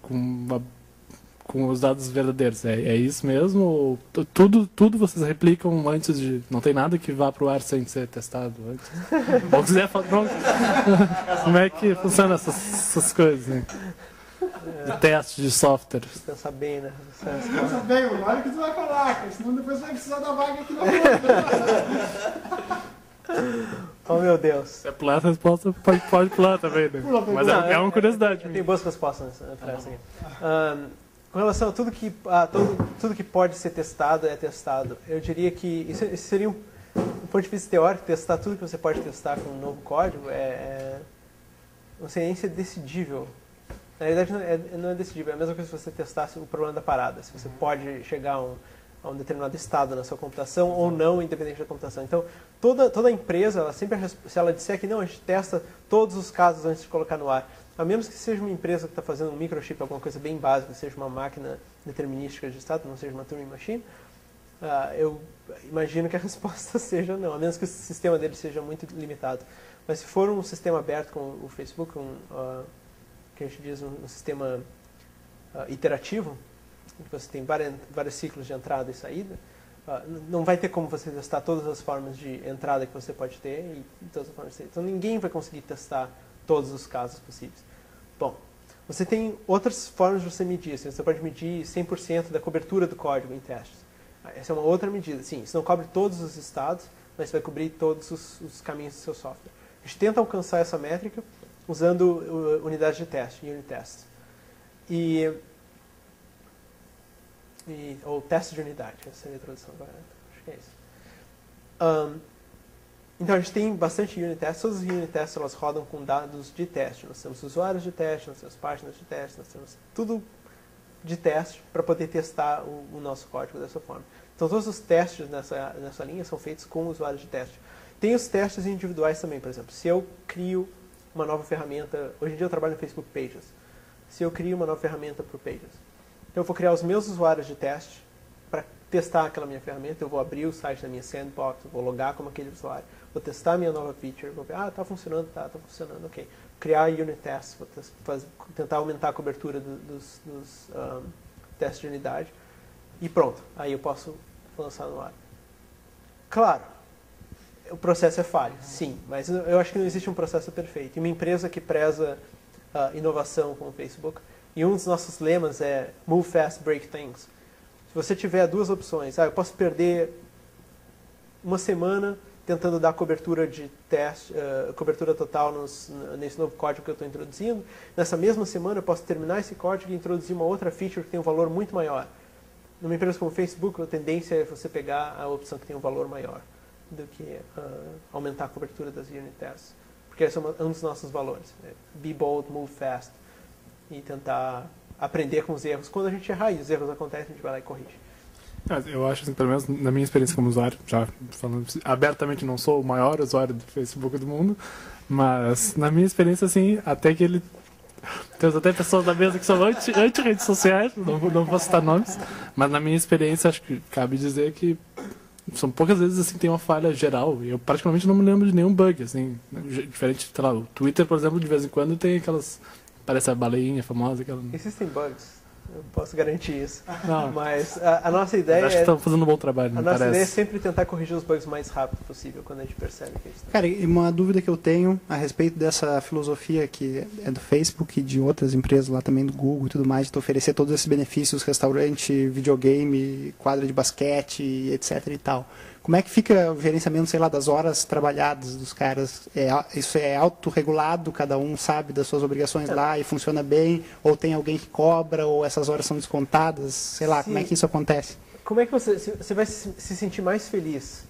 S2: com os dados verdadeiros. É isso mesmo? Ou tudo vocês replicam antes de... Não tem nada que vá para o ar sem ser testado antes? Ou quiser falar... Como é que funciona essas coisas, né? De teste de software.
S5: Pensar bem, né?
S3: Pensa bem, olha o que tu vai falar, cara, senão depois vai precisar da vaga aqui na
S5: Oh, meu Deus.
S2: Se é pular a resposta, pode pular também, né? Mas é uma curiosidade.
S5: Eu tenho boas respostas para essa aqui. Com relação a tudo que pode ser testado, é testado. Eu diria que isso seria, do ponto de vista teórico, testar tudo que você pode testar com um novo código uma ciência decidível. Na realidade, não é decidível. É a mesma coisa se você testasse o problema da parada. Se você pode chegar a um determinado estado na sua computação ou não, independente da computação. Então, toda empresa, ela sempre, se ela disser que não, a gente testa todos os casos antes de colocar no ar, a menos que seja uma empresa que está fazendo um microchip, alguma coisa bem básica, seja uma máquina determinística de estado, não seja uma Turing Machine, eu imagino que a resposta seja não, a menos que o sistema dele seja muito limitado. Mas se for um sistema aberto como o Facebook, que a gente diz um sistema iterativo, em que você tem vários ciclos de entrada e saída, não vai ter como você testar todas as formas de entrada que você pode ter e todas as formas de saída. Então ninguém vai conseguir testar todos os casos possíveis. Bom, você tem outras formas de você medir. Você pode medir 100% da cobertura do código em testes. Essa é uma outra medida. Sim, isso não cobre todos os estados, mas vai cobrir todos os caminhos do seu software. A gente tenta alcançar essa métrica usando unidades de teste, unit tests. Ou teste de unidade, essa seria a tradução agora. Acho que é isso. Então a gente tem bastante unit tests. Todas as unit tests elas rodam com dados de teste. Nós temos usuários de teste, nós temos páginas de teste, nós temos tudo de teste para poder testar o nosso código dessa forma. Então todos os testes nessa linha são feitos com usuários de teste. Tem os testes individuais também, por exemplo. Se eu crio uma nova ferramenta, hoje em dia eu trabalho no Facebook Pages. Se eu crio uma nova ferramenta para o Pages, então eu vou criar os meus usuários de teste para testar aquela minha ferramenta. Eu vou abrir o site da minha sandbox, eu vou logar como aquele usuário, vou testar a minha nova feature, vou ver, está funcionando, está funcionando, ok. Criar unit tests, vou tentar aumentar a cobertura dos testes de unidade e pronto. Aí eu posso lançar no ar. Claro, o processo é falho, sim, mas eu acho que não existe um processo perfeito. E uma empresa que preza inovação como o Facebook, e um dos nossos lemas é Move Fast, Break Things. Se você tiver duas opções, eu posso perder uma semana tentando dar cobertura de teste, cobertura total nesse novo código que eu estou introduzindo. Nessa mesma semana eu posso terminar esse código e introduzir uma outra feature que tem um valor muito maior. Numa empresa como o Facebook, a tendência é você pegar a opção que tem um valor maior do que aumentar a cobertura das unit tests. Porque esse é um dos nossos valores. Be bold, move fast. E tentar aprender com os erros. Quando a gente errar e os erros acontecem, a gente vai lá e corrige.
S2: Eu acho, assim, pelo menos na minha experiência como usuário, já falando abertamente, não sou o maior usuário do Facebook do mundo, mas na minha experiência, assim, até que ele... Temos até pessoas da mesa que são anti-redes sociais, não vou citar nomes, mas na minha experiência, acho que cabe dizer que são poucas vezes assim que tem uma falha geral, e eu praticamente não me lembro de nenhum bug, assim, diferente, sei lá, o Twitter, por exemplo, de vez em quando tem aquelas, parece a baleinha famosa, aquela...
S5: Existem bugs, eu posso garantir isso,
S2: não,
S5: mas a nossa ideia
S2: acho que estão fazendo um bom trabalho,
S5: a nossa ideia é sempre tentar corrigir os bugs o mais rápido possível, quando a gente percebe que eles estão...
S3: Cara, e uma dúvida que eu tenho a respeito dessa filosofia que é do Facebook e de outras empresas lá também, do Google e tudo mais, de oferecer todos esses benefícios, restaurante, videogame, quadra de basquete, etc e tal. Como é que fica o gerenciamento, sei lá, das horas trabalhadas dos caras? Isso é autorregulado, cada um sabe das suas obrigações lá e funciona bem? Ou tem alguém que cobra, ou essas horas são descontadas? Sei lá, como é que isso acontece?
S5: Como é que você vai se sentir mais feliz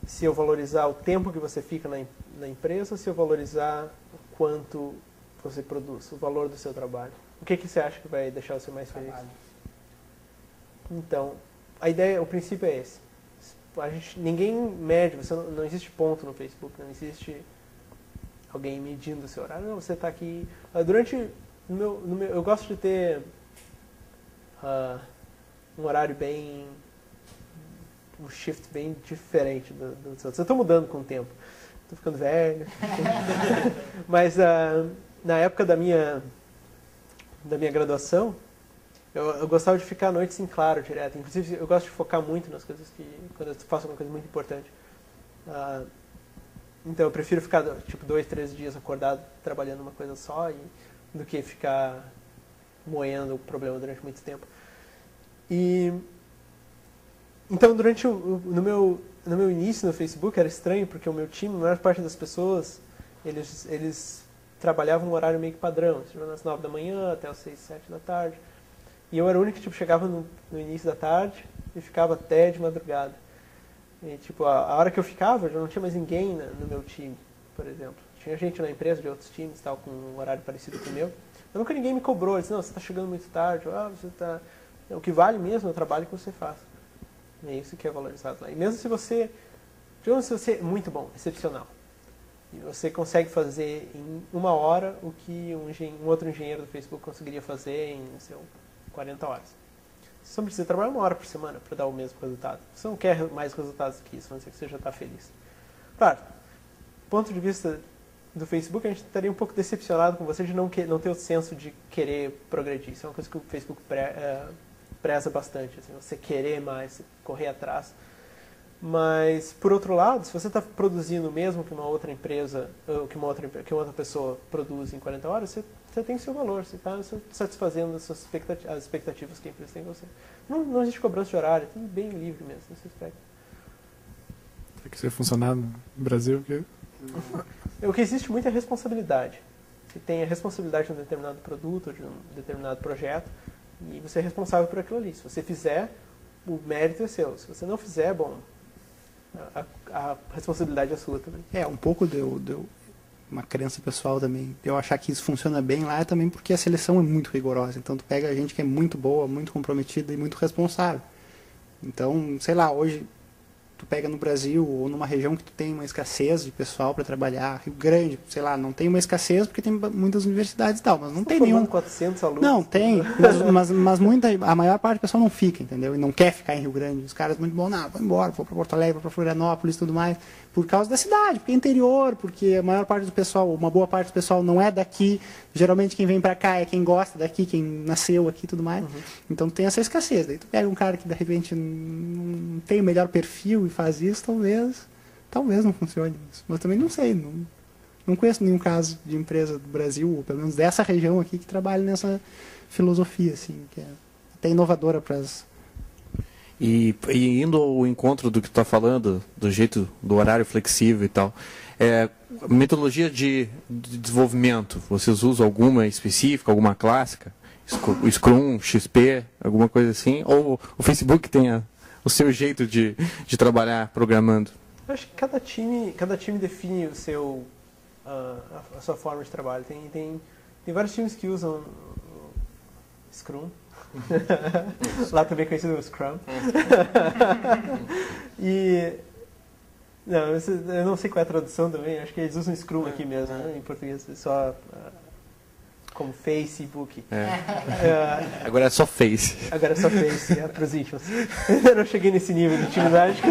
S5: se eu valorizar o tempo que você fica na empresa ou se eu valorizar o quanto você produz, o valor do seu trabalho? O que você acha que vai deixar você mais feliz? Então, a ideia, o princípio é esse. Ninguém mede, não existe ponto no Facebook, não existe alguém medindo o seu horário. Não, você está aqui... eu gosto de ter um horário um shift bem diferente dos outros. Eu estou mudando com o tempo. Estou ficando velho. Mas na época da minha graduação, eu gostava de ficar à noite em claro direto. Inclusive, eu gosto de focar muito nas coisas quando eu faço uma coisa muito importante. Então, eu prefiro ficar, 2, 3 dias acordado, trabalhando uma coisa só, do que ficar moendo o problema durante muito tempo. Então, no meu início no Facebook, era estranho, porque o meu time, a maior parte das pessoas, eles trabalhavam um horário meio que padrão. Das 9 da manhã até as 6, 7 da tarde. E eu era o único que chegava no início da tarde e ficava até de madrugada. E a hora que eu ficava, já não tinha mais ninguém no meu time, por exemplo. Tinha gente na empresa de outros times, tal, com um horário parecido com o meu. Mas nunca ninguém me cobrou, disse, não, você está chegando muito tarde, você tá... O que vale mesmo é o trabalho que você faz. É isso que é valorizado lá. E mesmo se você, digamos, se você é muito bom, excepcional, e você consegue fazer em 1 hora o que um outro engenheiro do Facebook conseguiria fazer em, 40 horas. Você só precisa trabalhar 1 hora por semana para dar o mesmo resultado. Você não quer mais resultados que isso, a não ser que você já está feliz. Claro, do ponto de vista do Facebook, a gente estaria um pouco decepcionado com você de não ter o senso de querer progredir. Isso é uma coisa que o Facebook preza bastante, assim, você querer mais, correr atrás. Mas, por outro lado, se você está produzindo o mesmo que uma outra empresa, que uma outra pessoa produz em 40 horas, você tem seu valor, você está satisfazendo as expectativas que a empresa tem com você. Não existe cobrança de horário, é tudo bem livre mesmo nesse aspecto.
S2: Tem que ser funcionar no Brasil.
S5: O que existe muito é responsabilidade. Você tem a responsabilidade de um determinado produto, de um determinado projeto, e você é responsável por aquilo ali. Se você fizer, o mérito é seu. Se você não fizer, bom, a responsabilidade é sua também.
S3: Um pouco deu uma crença pessoal também. Eu achar que isso funciona bem lá é também porque a seleção é muito rigorosa. Então tu pega gente que é muito boa, muito comprometida e muito responsável. Então, sei lá, hoje tu pega no Brasil ou numa região que tu tem uma escassez de pessoal para trabalhar, Rio Grande, sei lá, não tem uma escassez porque tem muitas universidades e tal, mas não tem nenhum.
S5: 400 alunos.
S3: Não, tem, mas a maior parte do pessoal não fica, entendeu? E não quer ficar em Rio Grande. Os caras muito bom, não, vou embora, vou para Porto Alegre, vou para Florianópolis e tudo mais, por causa da cidade, porque é interior, porque a maior parte do pessoal, uma boa parte do pessoal não é daqui, geralmente quem vem para cá é quem gosta daqui, quem nasceu aqui e tudo mais. Então tem essa escassez. Daí tu pega um cara que de repente não tem o melhor perfil e faz isso, talvez não funcione isso. Mas também não sei, não conheço nenhum caso de empresa do Brasil, ou pelo menos dessa região aqui, que trabalhe nessa filosofia, assim, que é até inovadora para as...
S4: E indo ao encontro do que tu está falando, do jeito do horário flexível e tal, metodologia de desenvolvimento, vocês usam alguma específica, alguma clássica? Scrum, XP, alguma coisa assim? Ou o Facebook tem o seu jeito de trabalhar programando?
S5: Eu acho que cada time define o seu, a sua forma de trabalho. Tem vários times que usam Scrum. Lá também conhecido como Scrum. Eu não sei qual é a tradução também, acho que eles usam Scrum aqui mesmo, né, em português, só como Facebook.
S4: Agora é só Face.
S5: Agora é só Face, para os íntimos. Eu não cheguei nesse nível de intimidade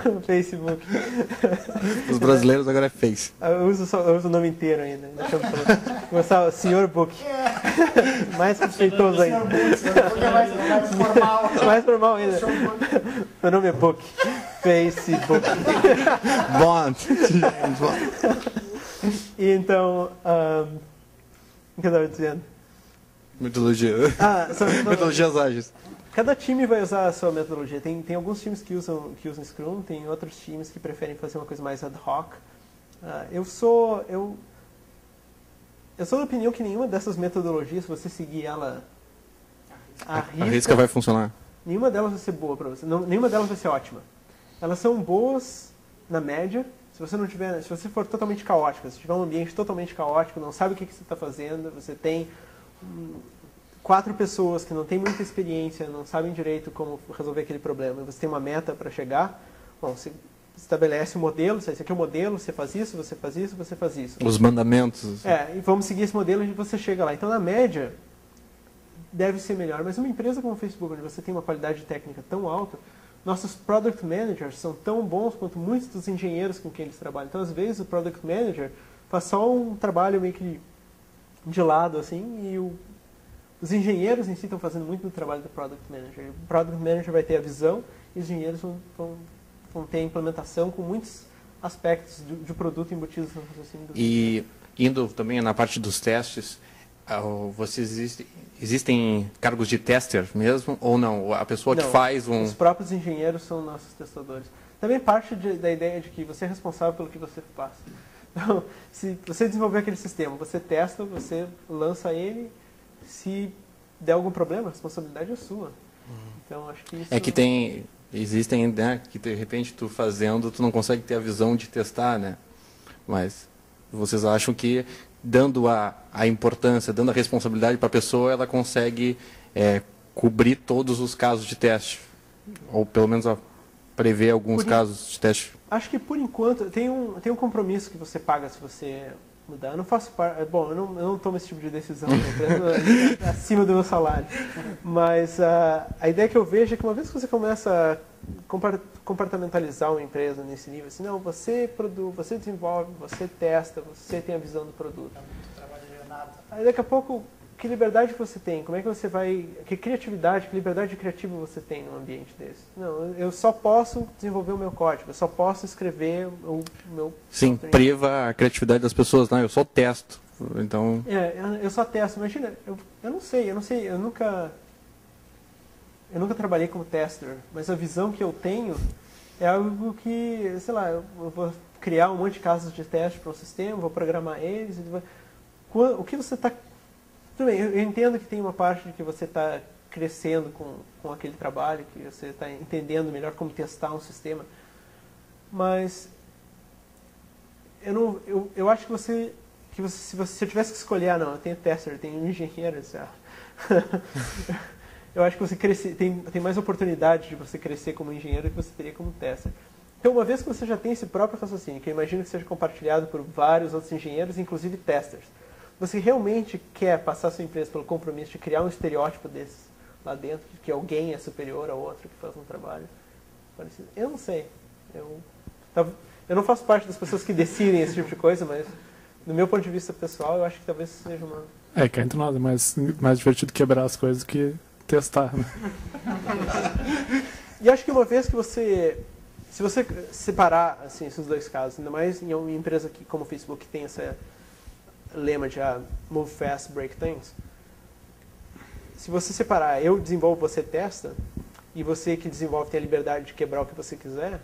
S5: com o Facebook.
S4: Os brasileiros agora é Face.
S5: Eu uso o nome inteiro ainda. Deixa eu começar o Sr. Book. Mais respeitoso ainda. Mais formal ainda. Meu nome é Book. Facebook.
S4: Bond.
S5: E então, o que eu estava dizendo?
S4: Metodologia. Metodologias ágeis.
S5: Cada time vai usar a sua metodologia. Tem alguns times que usam Scrum, tem outros times que preferem fazer uma coisa mais ad hoc. Eu sou da opinião que nenhuma dessas metodologias, se você seguir ela
S4: a risca vai funcionar.
S5: Nenhuma delas vai ser boa para você. Nenhuma delas vai ser ótima. Elas são boas na média. Se você for totalmente caótico, se tiver um ambiente totalmente caótico, não sabe o que você está fazendo, você tem 4 pessoas que não têm muita experiência, não sabem direito como resolver aquele problema, e você tem uma meta para chegar, bom, você estabelece um modelo, esse aqui é o modelo, você faz isso, você faz isso, você faz isso.
S4: Os mandamentos.
S5: E vamos seguir esse modelo e você chega lá. Então, na média, deve ser melhor. Mas uma empresa como o Facebook, onde você tem uma qualidade técnica tão alta, nossos product managers são tão bons quanto muitos dos engenheiros com quem eles trabalham. Então, às vezes, o product manager faz só um trabalho meio que de lado, assim, e os engenheiros em si estão fazendo muito do trabalho do product manager. O product manager vai ter a visão e os engenheiros vão ter a implementação com muitos aspectos de produto embutidos no raciocínio do...
S4: E indo também na parte dos testes, existem cargos de tester mesmo ou não? A pessoa que faz
S5: os próprios engenheiros são nossos testadores. Também parte da ideia de que você é responsável pelo que você faz. Então, se você desenvolver aquele sistema, você testa, você lança ele, se der algum problema, a responsabilidade é sua. Então, acho que isso...
S4: É que existem, né, que de repente tu fazendo, tu não consegue ter a visão de testar, né? Mas vocês acham que, dando a importância, dando a responsabilidade para a pessoa, ela consegue cobrir todos os casos de teste? Ou pelo menos prever alguns casos de teste?
S5: Acho que por enquanto tem um compromisso que você paga se você mudar. Eu não faço parte. Bom, eu não tomo esse tipo de decisão, acima do meu salário. Mas a ideia que eu vejo é que uma vez que você começa a compartimentalizar uma empresa nesse nível, assim, não, você produz, você desenvolve, você testa, você tem a visão do produto. Aí daqui a pouco, que liberdade que você tem? Como é que você vai... Que criatividade, que liberdade criativa você tem num ambiente desse? Não, eu só posso desenvolver o meu código, eu só posso escrever o meu...
S4: Sim, priva a criatividade das pessoas, não, eu só testo. Então...
S5: eu só testo. Imagina, eu não sei, eu nunca trabalhei como tester, mas a visão que eu tenho é algo que, sei lá, eu vou criar um monte de casos de teste para um sistema, vou programar eles, o que você está... Tudo bem, eu entendo que tem uma parte de que você está crescendo com aquele trabalho, que você está entendendo melhor como testar um sistema, mas eu acho que se eu tivesse que escolher, não, eu tenho tester, eu tenho engenheiro, eu acho que você tem mais oportunidade de você crescer como engenheiro que você teria como tester. Então, uma vez que você já tem esse próprio raciocínio, que eu imagino que seja compartilhado por vários outros engenheiros, inclusive testers, você realmente quer passar a sua empresa pelo compromisso de criar um estereótipo desses lá dentro, de que alguém é superior ao outro que faz um trabalho parecido? Eu não sei. Eu não faço parte das pessoas que decidem esse tipo de coisa, mas do meu ponto de vista pessoal, eu acho que talvez seja uma...
S2: Cá entre nós, é mais divertido quebrar as coisas que testar, né?
S5: E acho que uma vez que se você separar assim, esses dois casos, ainda mais em uma empresa como o Facebook que tem essa lema de move fast, break things, se você separar, eu desenvolvo, você testa, e você que desenvolve tem a liberdade de quebrar o que você quiser,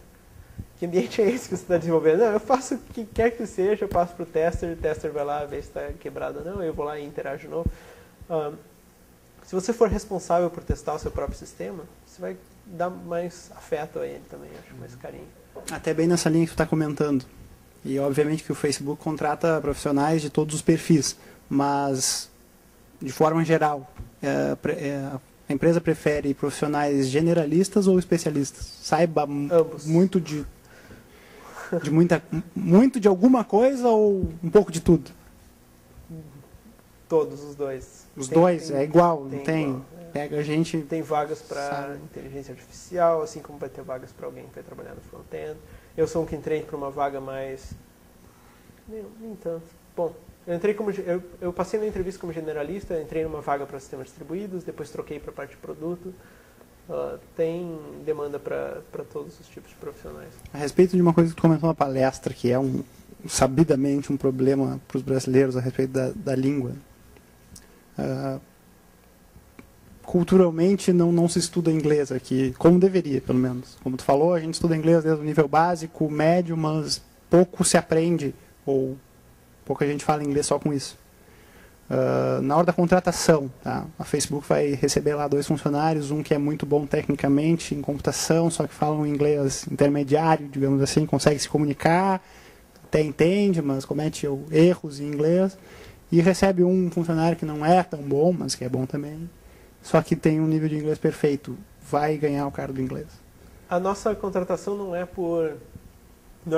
S5: que ambiente é esse que você está desenvolvendo? Não, eu faço o que quer que seja, eu passo para o tester vai lá ver se está quebrado ou não, eu vou lá e interajo de novo. Se você for responsável por testar o seu próprio sistema, você vai dar mais afeto a ele também, acho, mais carinho.
S3: Até bem nessa linha que tu está comentando. E obviamente que o Facebook contrata profissionais de todos os perfis, mas de forma geral, a empresa prefere profissionais generalistas ou especialistas? Saiba
S5: Ambos.
S3: Muito muito de alguma coisa ou um pouco de tudo?
S5: Todos os dois.
S3: Os dois, é igual, não tem?
S5: Igual,
S3: Pega a gente...
S5: Tem vagas para inteligência artificial, assim como vai ter vagas para alguém que vai trabalhar no front-end. Eu sou um que entrei para uma vaga mais... Nem tanto. Bom, eu passei na entrevista como generalista, entrei numa vaga para sistemas distribuídos, depois troquei para a parte de produto. Tem demanda para todos os tipos de profissionais.
S3: A respeito de uma coisa que tu comentou na palestra, que é sabidamente um problema para os brasileiros a respeito da língua. Culturalmente não se estuda inglês aqui, como deveria, pelo menos. Como tu falou, a gente estuda inglês desde o nível básico, médio, mas pouco se aprende, ou pouca gente fala inglês só com isso. Na hora da contratação, tá? A Facebook vai receber lá 2 funcionários, um que é muito bom tecnicamente em computação, só que fala um inglês intermediário, digamos assim, consegue se comunicar, até entende, mas comete erros em inglês, e recebe um funcionário que não é tão bom, mas que é bom também, só que tem um nível de inglês perfeito, vai ganhar o cara do inglês.
S5: A nossa contratação não é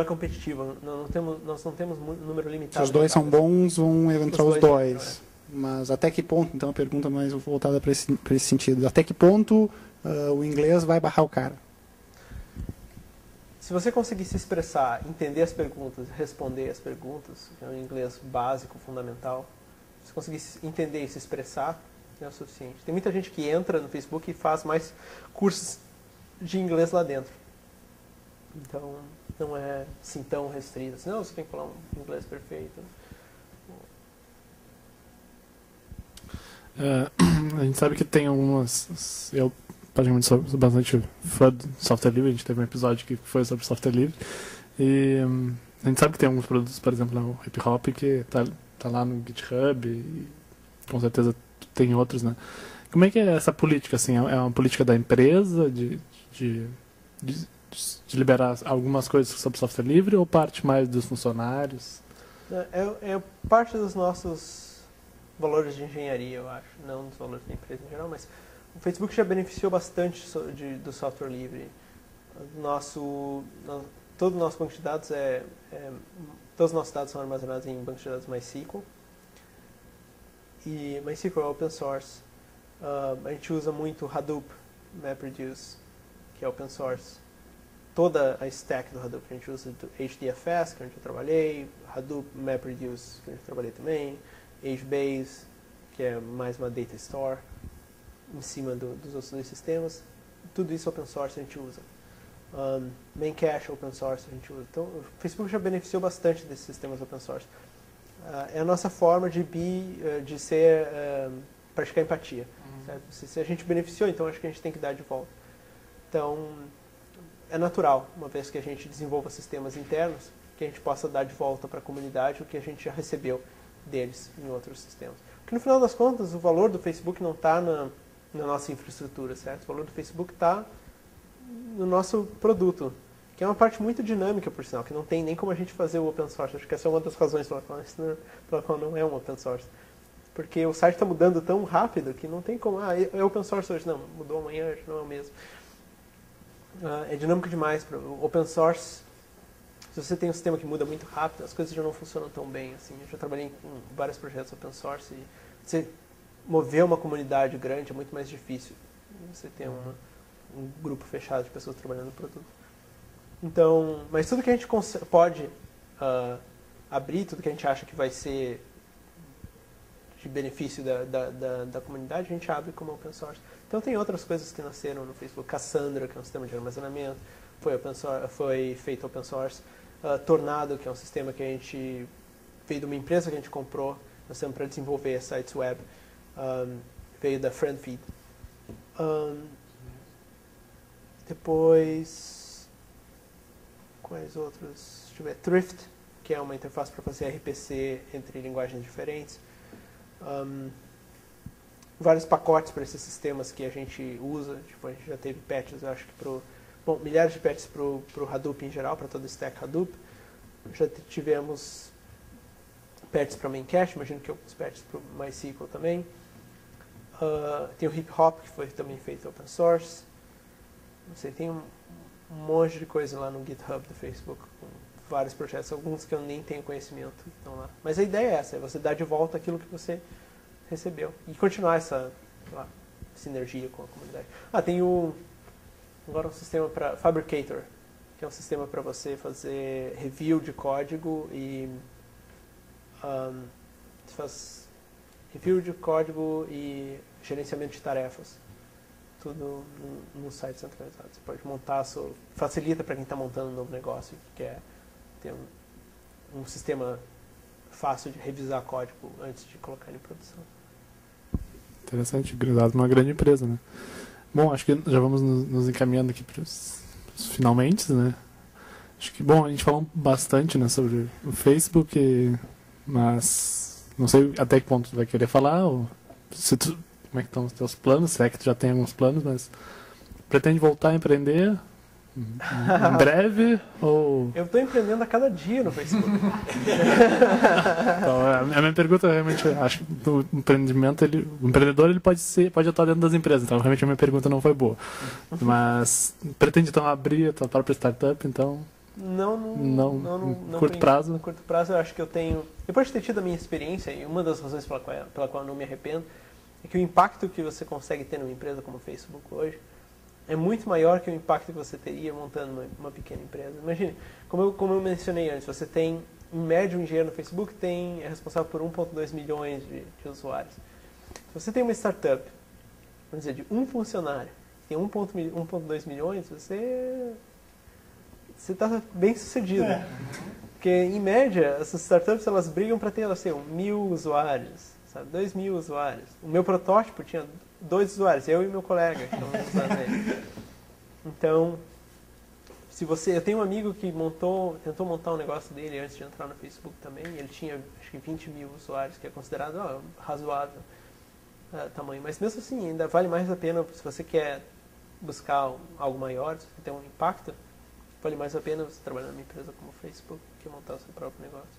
S5: competitiva, nós não temos número limitado.
S3: Se os dois são bons, vão entrar os dois.
S5: Entram,
S3: Mas até que ponto, então, a pergunta mais voltada para esse sentido, até que ponto o inglês vai barrar o cara?
S5: Se você conseguir se expressar, entender as perguntas, responder as perguntas, que é um inglês básico, fundamental, se conseguir entender e se expressar, é o suficiente. Tem muita gente que entra no Facebook e faz mais cursos de inglês lá dentro. Então, não é assim tão restrito. Assim, não, você tem que falar um inglês perfeito.
S2: A gente sabe que tem algumas... Eu, praticamente, sou bastante fã de software livre. A gente teve um episódio que foi sobre software livre. E a gente sabe que tem alguns produtos, por exemplo, o Hip Hop, que tá lá no GitHub. E com certeza tem outros, né? Como é que é essa política? Assim, é uma política da empresa de liberar algumas coisas sobre software livre ou parte mais dos funcionários?
S5: É parte dos nossos valores de engenharia, eu acho, não dos valores da empresa em geral, mas o Facebook já beneficiou bastante do software livre. Todo o nosso banco de dados todos os nossos dados são armazenados em banco de dados MySQL. E MySQL é open source. A gente usa muito Hadoop, MapReduce, que é open source. Toda a stack do Hadoop, a gente usa do HDFS, que é onde eu trabalhei, Hadoop, MapReduce, que eu trabalhei também, HBase, que é mais uma data store, em cima dos outros dois sistemas. Tudo isso open source a gente usa. Memcache open source a gente usa. Então, o Facebook já beneficiou bastante desses sistemas open source. É a nossa forma de praticar empatia. Certo? Se a gente beneficiou, então acho que a gente tem que dar de volta. Então, é natural, uma vez que a gente desenvolva sistemas internos, que a gente possa dar de volta para a comunidade o que a gente já recebeu deles em outros sistemas. Porque no final das contas, o valor do Facebook não está na nossa infraestrutura, certo? O valor do Facebook está no nosso produto, que é uma parte muito dinâmica, por sinal, que não tem nem como a gente fazer o open source. Acho que essa é uma das razões pela qual não é um open source. Porque o site está mudando tão rápido que não tem como, é open source hoje, não, mudou amanhã, não é o mesmo. É dinâmico demais. O open source, se você tem um sistema que muda muito rápido, as coisas já não funcionam tão bem. Assim. Eu já trabalhei com vários projetos open source e você mover uma comunidade grande é muito mais difícil. Você tem um grupo fechado de pessoas trabalhando no produto. Então, mas tudo que a gente pode abrir, tudo que a gente acha que vai ser de benefício da comunidade, a gente abre como open source. Então tem outras coisas que nasceram no Facebook. Cassandra, que é um sistema de armazenamento, foi feito open source. Tornado, que é um sistema que a gente veio de uma empresa que a gente comprou, nós temos para desenvolver sites web, veio da FriendFeed. Depois, quais outros? Deixa eu ver. Thrift, que é uma interface para fazer RPC entre linguagens diferentes. Vários pacotes para esses sistemas que a gente usa. Tipo, a gente já teve patches, eu acho que milhares de patches para o Hadoop em geral, para todo o stack Hadoop. Já tivemos patches para Memcache, imagino que alguns patches para o MySQL também. Tem o Hip Hop, que foi também feito open source. Não sei, tem um monte de coisa lá no GitHub do Facebook, com vários projetos, alguns que eu nem tenho conhecimento estão lá. Mas a ideia é essa, é você dar de volta aquilo que você recebeu e continuar essa sinergia com a comunidade. Tem agora um sistema para Fabricator, que é um sistema para você fazer review de código e faz review de código e gerenciamento de tarefas. Tudo no site centralizado. Você pode montar, facilita para quem está montando um novo negócio que quer ter um sistema fácil de revisar código antes de colocar em produção.
S2: Interessante, grudado uma grande empresa, né? Bom, acho que já vamos nos encaminhando aqui para os finalmente, né? Acho que, bom, a gente falou bastante, né, sobre o Facebook, mas não sei até que ponto tu vai querer falar, ou como é que estão os teus planos, se é que tu já tem alguns planos, mas pretende voltar a empreender em breve, ou...
S5: Eu estou empreendendo a cada dia no Facebook.
S2: Então, a minha pergunta realmente, acho que o empreendimento, o empreendedor ele pode atuar dentro das empresas, então realmente a minha pergunta não foi boa. Mas pretende então abrir a tua própria startup, então?
S5: Não,
S2: curto prazo?
S5: No curto prazo eu acho que eu tenho, depois de ter tido a minha experiência, e uma das razões pela qual eu não me arrependo, é que o impacto que você consegue ter numa empresa como o Facebook hoje é muito maior que o impacto que você teria montando uma pequena empresa. Imagine, como eu mencionei antes, você tem, em média, um engenheiro no Facebook é responsável por 1,2 milhões de usuários. Se você tem uma startup, vamos dizer, de um funcionário, tem 1,2 milhões, você está bem sucedido. Porque, em média, essas startups elas brigam para ter, 1.000 usuários, 2.000 usuários. O meu protótipo tinha 2 usuários, eu e meu colega. Então, eu tenho um amigo que tentou montar um negócio dele antes de entrar no Facebook também. Ele tinha, acho que 20.000 usuários, que é considerado razoável tamanho. Mas mesmo assim, ainda vale mais a pena, se você quer buscar algo maior, se você tem um impacto, vale mais a pena você trabalhar numa empresa como o Facebook que montar o seu próprio negócio.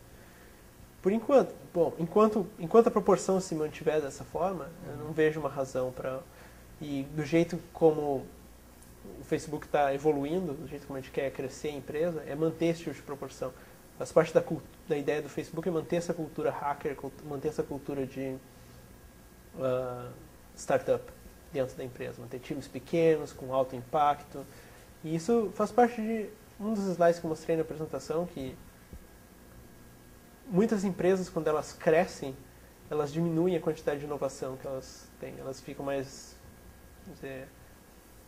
S5: Por enquanto, bom, enquanto a proporção se mantiver dessa forma, eu não vejo uma razão para... E do jeito como o Facebook está evoluindo, do jeito como a gente quer crescer a empresa, é manter esse tipo de proporção. Faz parte da ideia do Facebook é manter essa cultura hacker, manter essa cultura de startup dentro da empresa, manter times pequenos, com alto impacto. E isso faz parte de um dos slides que eu mostrei na apresentação, que muitas empresas, quando elas crescem, elas diminuem a quantidade de inovação que elas têm. Elas ficam mais, vamos dizer,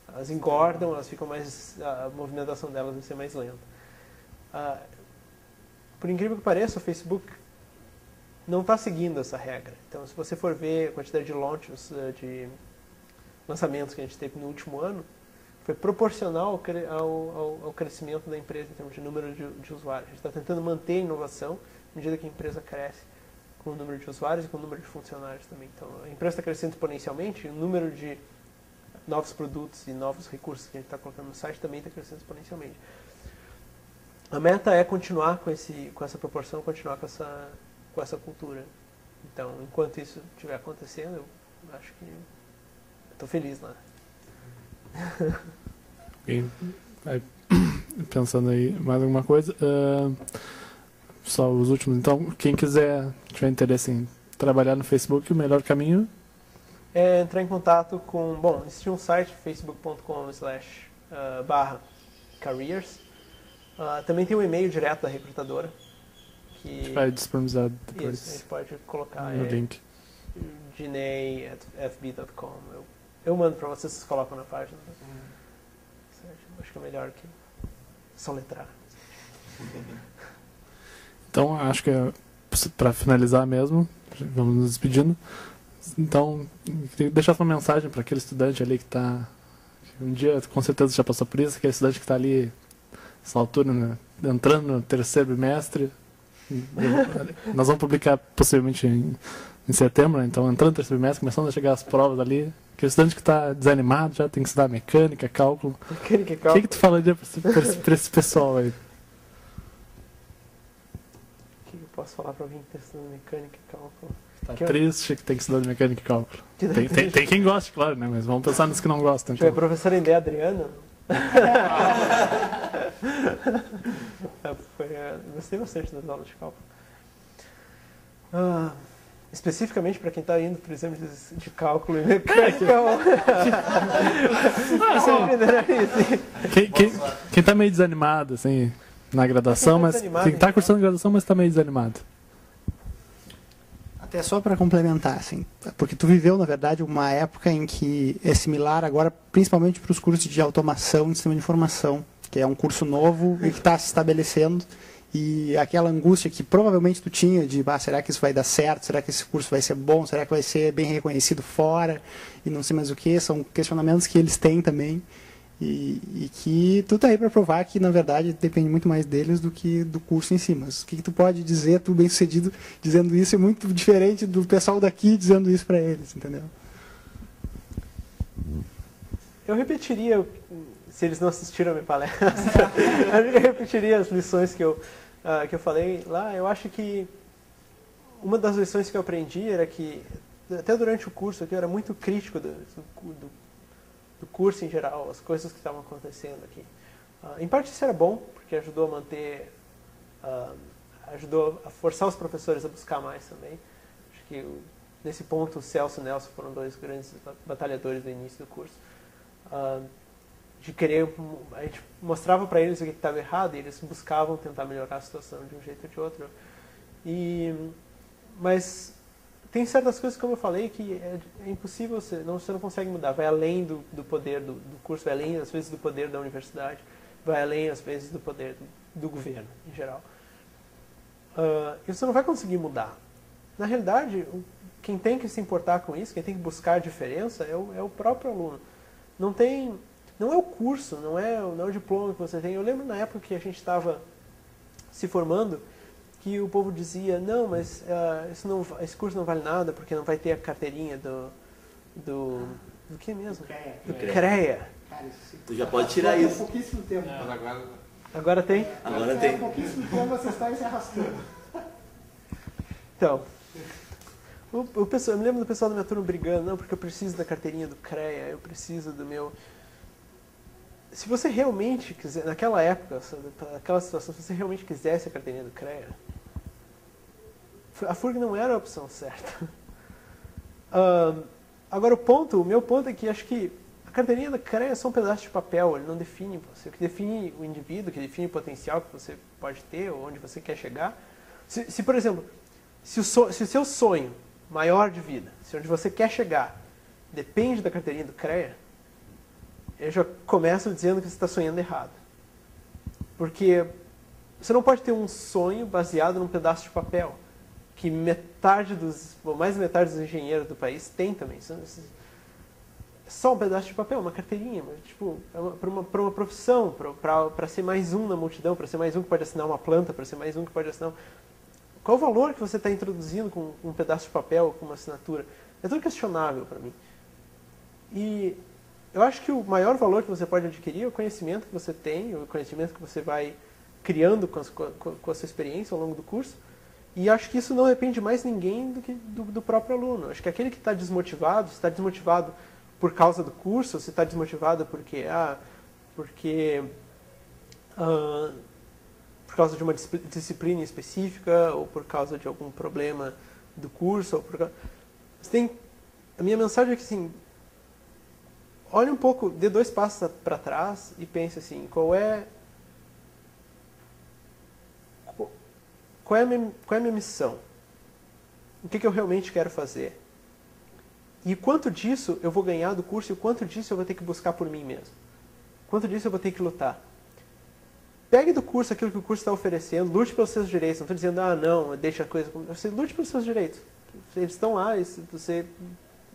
S5: elas engordam, elas ficam mais, a movimentação delas vai ser mais lenta. Por incrível que pareça, o Facebook não está seguindo essa regra. Então, se você for ver a quantidade de launches, de lançamentos que a gente teve no último ano, foi proporcional ao crescimento da empresa em termos de número de usuários. A gente está tentando manter a inovação à medida que a empresa cresce com o número de usuários e com o número de funcionários também. Então, a empresa está crescendo exponencialmente e o número de novos produtos e novos recursos que a gente está colocando no site também está crescendo exponencialmente. A meta é continuar com essa proporção, continuar com essa cultura. Então, enquanto isso estiver acontecendo, eu acho que estou feliz lá.
S2: Pensando aí mais alguma coisa, só os últimos. Então, quem quiser, tiver interesse em trabalhar no Facebook, o melhor caminho
S5: é entrar em contato com... Bom, existe um site, facebook.com/careers. Também tem um e-mail direto da recrutadora. Que
S2: vai disponibilizar depois.
S5: Isso, a gente pode colocar
S2: no link.
S5: Ginei@fb.com. Eu mando para vocês colocam na página. Acho que é melhor que soletrar.
S2: Então, acho que para finalizar mesmo, vamos nos despedindo. Então, deixar uma mensagem para aquele estudante ali que um dia com certeza já passou por isso, aquele estudante que está ali nessa altura, né, entrando no terceiro bimestre. Nós vamos publicar possivelmente em setembro, né? Então entrando no terceiro bimestre, começando a chegar as provas ali. Aquele estudante que está desanimado, já tem que estudar mecânica, cálculo.
S5: Mecânica e cálculo.
S2: O que tu falaria para esse pessoal aí?
S5: O que eu posso falar para alguém que está estudando mecânica e cálculo?
S2: Tá triste que tem que estudar mecânica e cálculo. Tem quem goste, claro, né? Mas vamos pensar nos que não gostam.
S5: Então. A professora Indé Adriana. Gostei bastante das aulas de cálculo. Especificamente para quem está indo para o exame de cálculo e mecânica.
S2: Quem está meio desanimado assim, na graduação, mas quem está cursando graduação, mas está meio desanimado.
S3: Até só para complementar, assim, porque tu viveu, na verdade, uma época em que é similar agora, principalmente para os cursos de automação e sistema de informação, que é um curso novo e que está se estabelecendo, e aquela angústia que provavelmente tu tinha de, será que isso vai dar certo, será que esse curso vai ser bom, será que vai ser bem reconhecido fora, e não sei mais o que, são questionamentos que eles têm também, e que tu tá aí para provar que, na verdade, depende muito mais deles do que do curso em si. Mas o que tu pode dizer, tu bem sucedido, dizendo isso, é muito diferente do pessoal daqui dizendo isso para eles, entendeu?
S5: Eu repetiria, se eles não assistiram a minha palestra, eu repetiria as lições que eu falei lá. Eu acho que uma das lições que eu aprendi era que, até durante o curso aqui, eu era muito crítico do curso em geral, as coisas que estavam acontecendo aqui. Em parte isso era bom, porque ajudou a manter, ajudou a forçar os professores a buscar mais também. Acho que nesse ponto o Celso e o Nelson foram dois grandes batalhadores do início do curso. De querer, a gente mostrava para eles o que estava errado e eles buscavam tentar melhorar a situação de um jeito ou de outro. Mas tem certas coisas, como eu falei, que é impossível, você não consegue mudar. Vai além do poder do curso, vai além, às vezes, do poder da universidade, vai além, às vezes, do poder do governo, em geral. E você não vai conseguir mudar. Na realidade, quem tem que se importar com isso, quem tem que buscar a diferença, é o próprio aluno. Não é o curso, não é o diploma que você tem. Eu lembro na época que a gente estava se formando, que o povo dizia, não, mas esse curso não vale nada, porque não vai ter a carteirinha do que mesmo? Do CREA.
S6: Tu já pode tirar isso.
S3: Pouquíssimo tempo.
S7: Mas agora
S5: Agora tem?
S6: Agora tem.
S3: Como você está se arrastando.
S5: Então, eu me lembro do pessoal da minha turma brigando, não, porque eu preciso da carteirinha do CREA, eu preciso do meu... Se você realmente quiser, naquela época, naquela situação, se você realmente quisesse a carteirinha do CREA, a FURG não era a opção certa. Agora o meu ponto é que acho que a carteirinha do CREA é só um pedaço de papel, ele não define você. O que define o indivíduo, o que define o potencial que você pode ter, ou onde você quer chegar. Se por exemplo, se o seu sonho maior de vida, se onde você quer chegar, depende da carteirinha do CREA, eu já começo dizendo que você está sonhando errado. Porque você não pode ter um sonho baseado num pedaço de papel, que mais da metade dos engenheiros do país tem também. Só um pedaço de papel, uma carteirinha, mas, tipo, para uma profissão, para ser mais um na multidão, para ser mais um que pode assinar uma planta, para ser mais um que pode assinar... Qual o valor que você está introduzindo com um pedaço de papel, com uma assinatura? É tudo questionável para mim. E eu acho que o maior valor que você pode adquirir é o conhecimento que você tem, o conhecimento que você vai criando com a sua experiência ao longo do curso. E acho que isso não depende de mais ninguém do que do próprio aluno. Acho que aquele que está desmotivado, se está desmotivado por causa do curso, se está desmotivado por causa de uma disciplina específica, ou por causa de algum problema do curso, ou a minha mensagem é que, assim, olhe um pouco, dê 2 passos para trás e pense assim, qual é a minha missão? O que eu realmente quero fazer? E quanto disso eu vou ganhar do curso e quanto disso eu vou ter que buscar por mim mesmo? Quanto disso eu vou ter que lutar? Pegue do curso aquilo que o curso está oferecendo, lute pelos seus direitos. Não estou dizendo, não, deixa a coisa... Você lute pelos seus direitos. Eles estão lá, você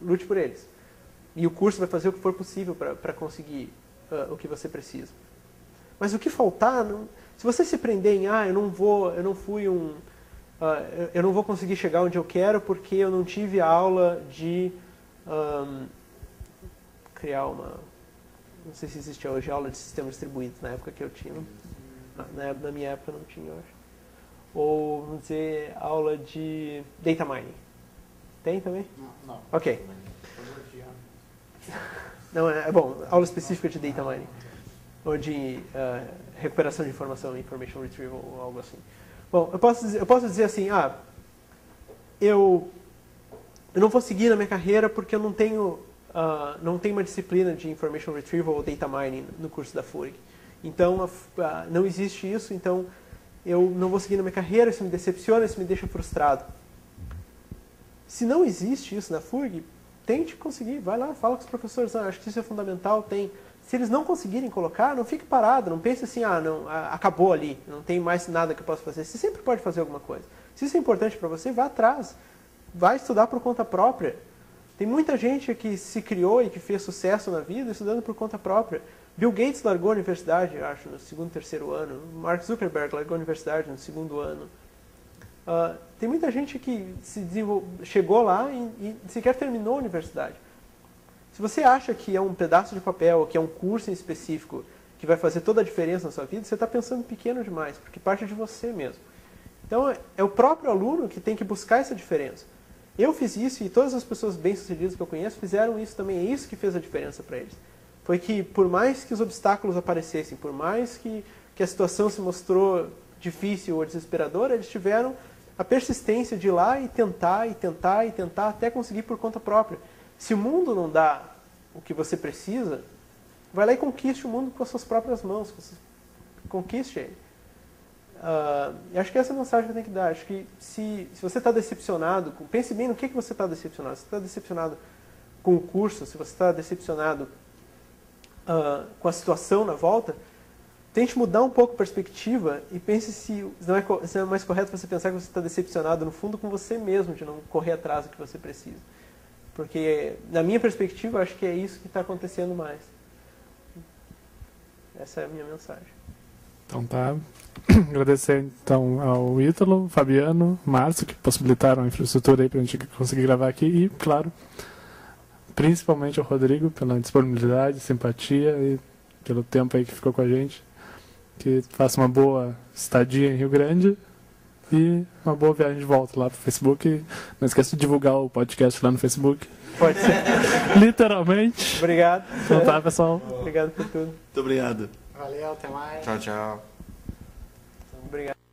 S5: lute por eles. E o curso vai fazer o que for possível para conseguir o que você precisa. Mas o que faltar... Se você se prender em, eu não vou conseguir chegar onde eu quero porque eu não tive a aula de criar uma... Não sei se existe hoje aula de sistema distribuído, na época que eu tinha. Na minha época não tinha, eu acho. Ou, vamos dizer, aula de data mining. Tem também?
S3: Não.
S5: Ok. Não, bom, aula específica de data mining. Ou de recuperação de informação, information retrieval, ou algo assim. Bom, eu posso dizer assim, eu não vou seguir na minha carreira porque eu não tenho uma disciplina de information retrieval ou data mining no curso da FURG. Então, não existe isso, então eu não vou seguir na minha carreira, isso me decepciona, isso me deixa frustrado. Se não existe isso na FURG, tente conseguir, vai lá, fala com os professores, acho que isso é fundamental, tem. Se eles não conseguirem colocar, não fique parado, não pense assim, acabou ali, não tem mais nada que eu possa fazer. Você sempre pode fazer alguma coisa. Se isso é importante para você, vá atrás, vai estudar por conta própria. Tem muita gente que se criou e que fez sucesso na vida estudando por conta própria. Bill Gates largou a universidade, acho, no 2º, 3º ano. Mark Zuckerberg largou a universidade no 2º ano. Tem muita gente que chegou lá e sequer terminou a universidade. Se você acha que é um pedaço de papel, que é um curso em específico que vai fazer toda a diferença na sua vida, você está pensando pequeno demais, porque parte de você mesmo. Então, é o próprio aluno que tem que buscar essa diferença. Eu fiz isso e todas as pessoas bem-sucedidas que eu conheço fizeram isso também. É isso que fez a diferença para eles. Foi que, por mais que os obstáculos aparecessem, por mais que a situação se mostrou difícil ou desesperadora, eles tiveram a persistência de ir lá e tentar, e tentar, e tentar, até conseguir por conta própria. Se o mundo não dá o que você precisa, vai lá e conquiste o mundo com as suas próprias mãos. Conquiste ele. Eu acho que essa é a mensagem que eu tenho que dar. Acho que se você está decepcionado, pense bem no que você está decepcionado. Se você está decepcionado com o curso, se você está decepcionado com a situação na volta, tente mudar um pouco a perspectiva e pense se não é mais correto você pensar que você está decepcionado no fundo com você mesmo, de não correr atrás do que você precisa. Porque, na minha perspectiva, eu acho que é isso que está acontecendo mais. Essa é a minha mensagem.
S2: Então tá. Agradecer então ao Ítalo, Fabiano, Márcio, que possibilitaram a infraestrutura aí pra gente conseguir gravar aqui e, claro, principalmente ao Rodrigo pela disponibilidade, simpatia e pelo tempo aí que ficou com a gente. que tu faça uma boa estadia em Rio Grande e uma boa viagem de volta lá pro Facebook. E não esqueça de divulgar o podcast lá no Facebook.
S5: Pode ser.
S2: Literalmente.
S5: Obrigado.
S2: Então tá, pessoal.
S5: Obrigado por tudo.
S6: Muito obrigado.
S3: Valeu, até mais.
S4: Tchau, tchau.
S5: Obrigado.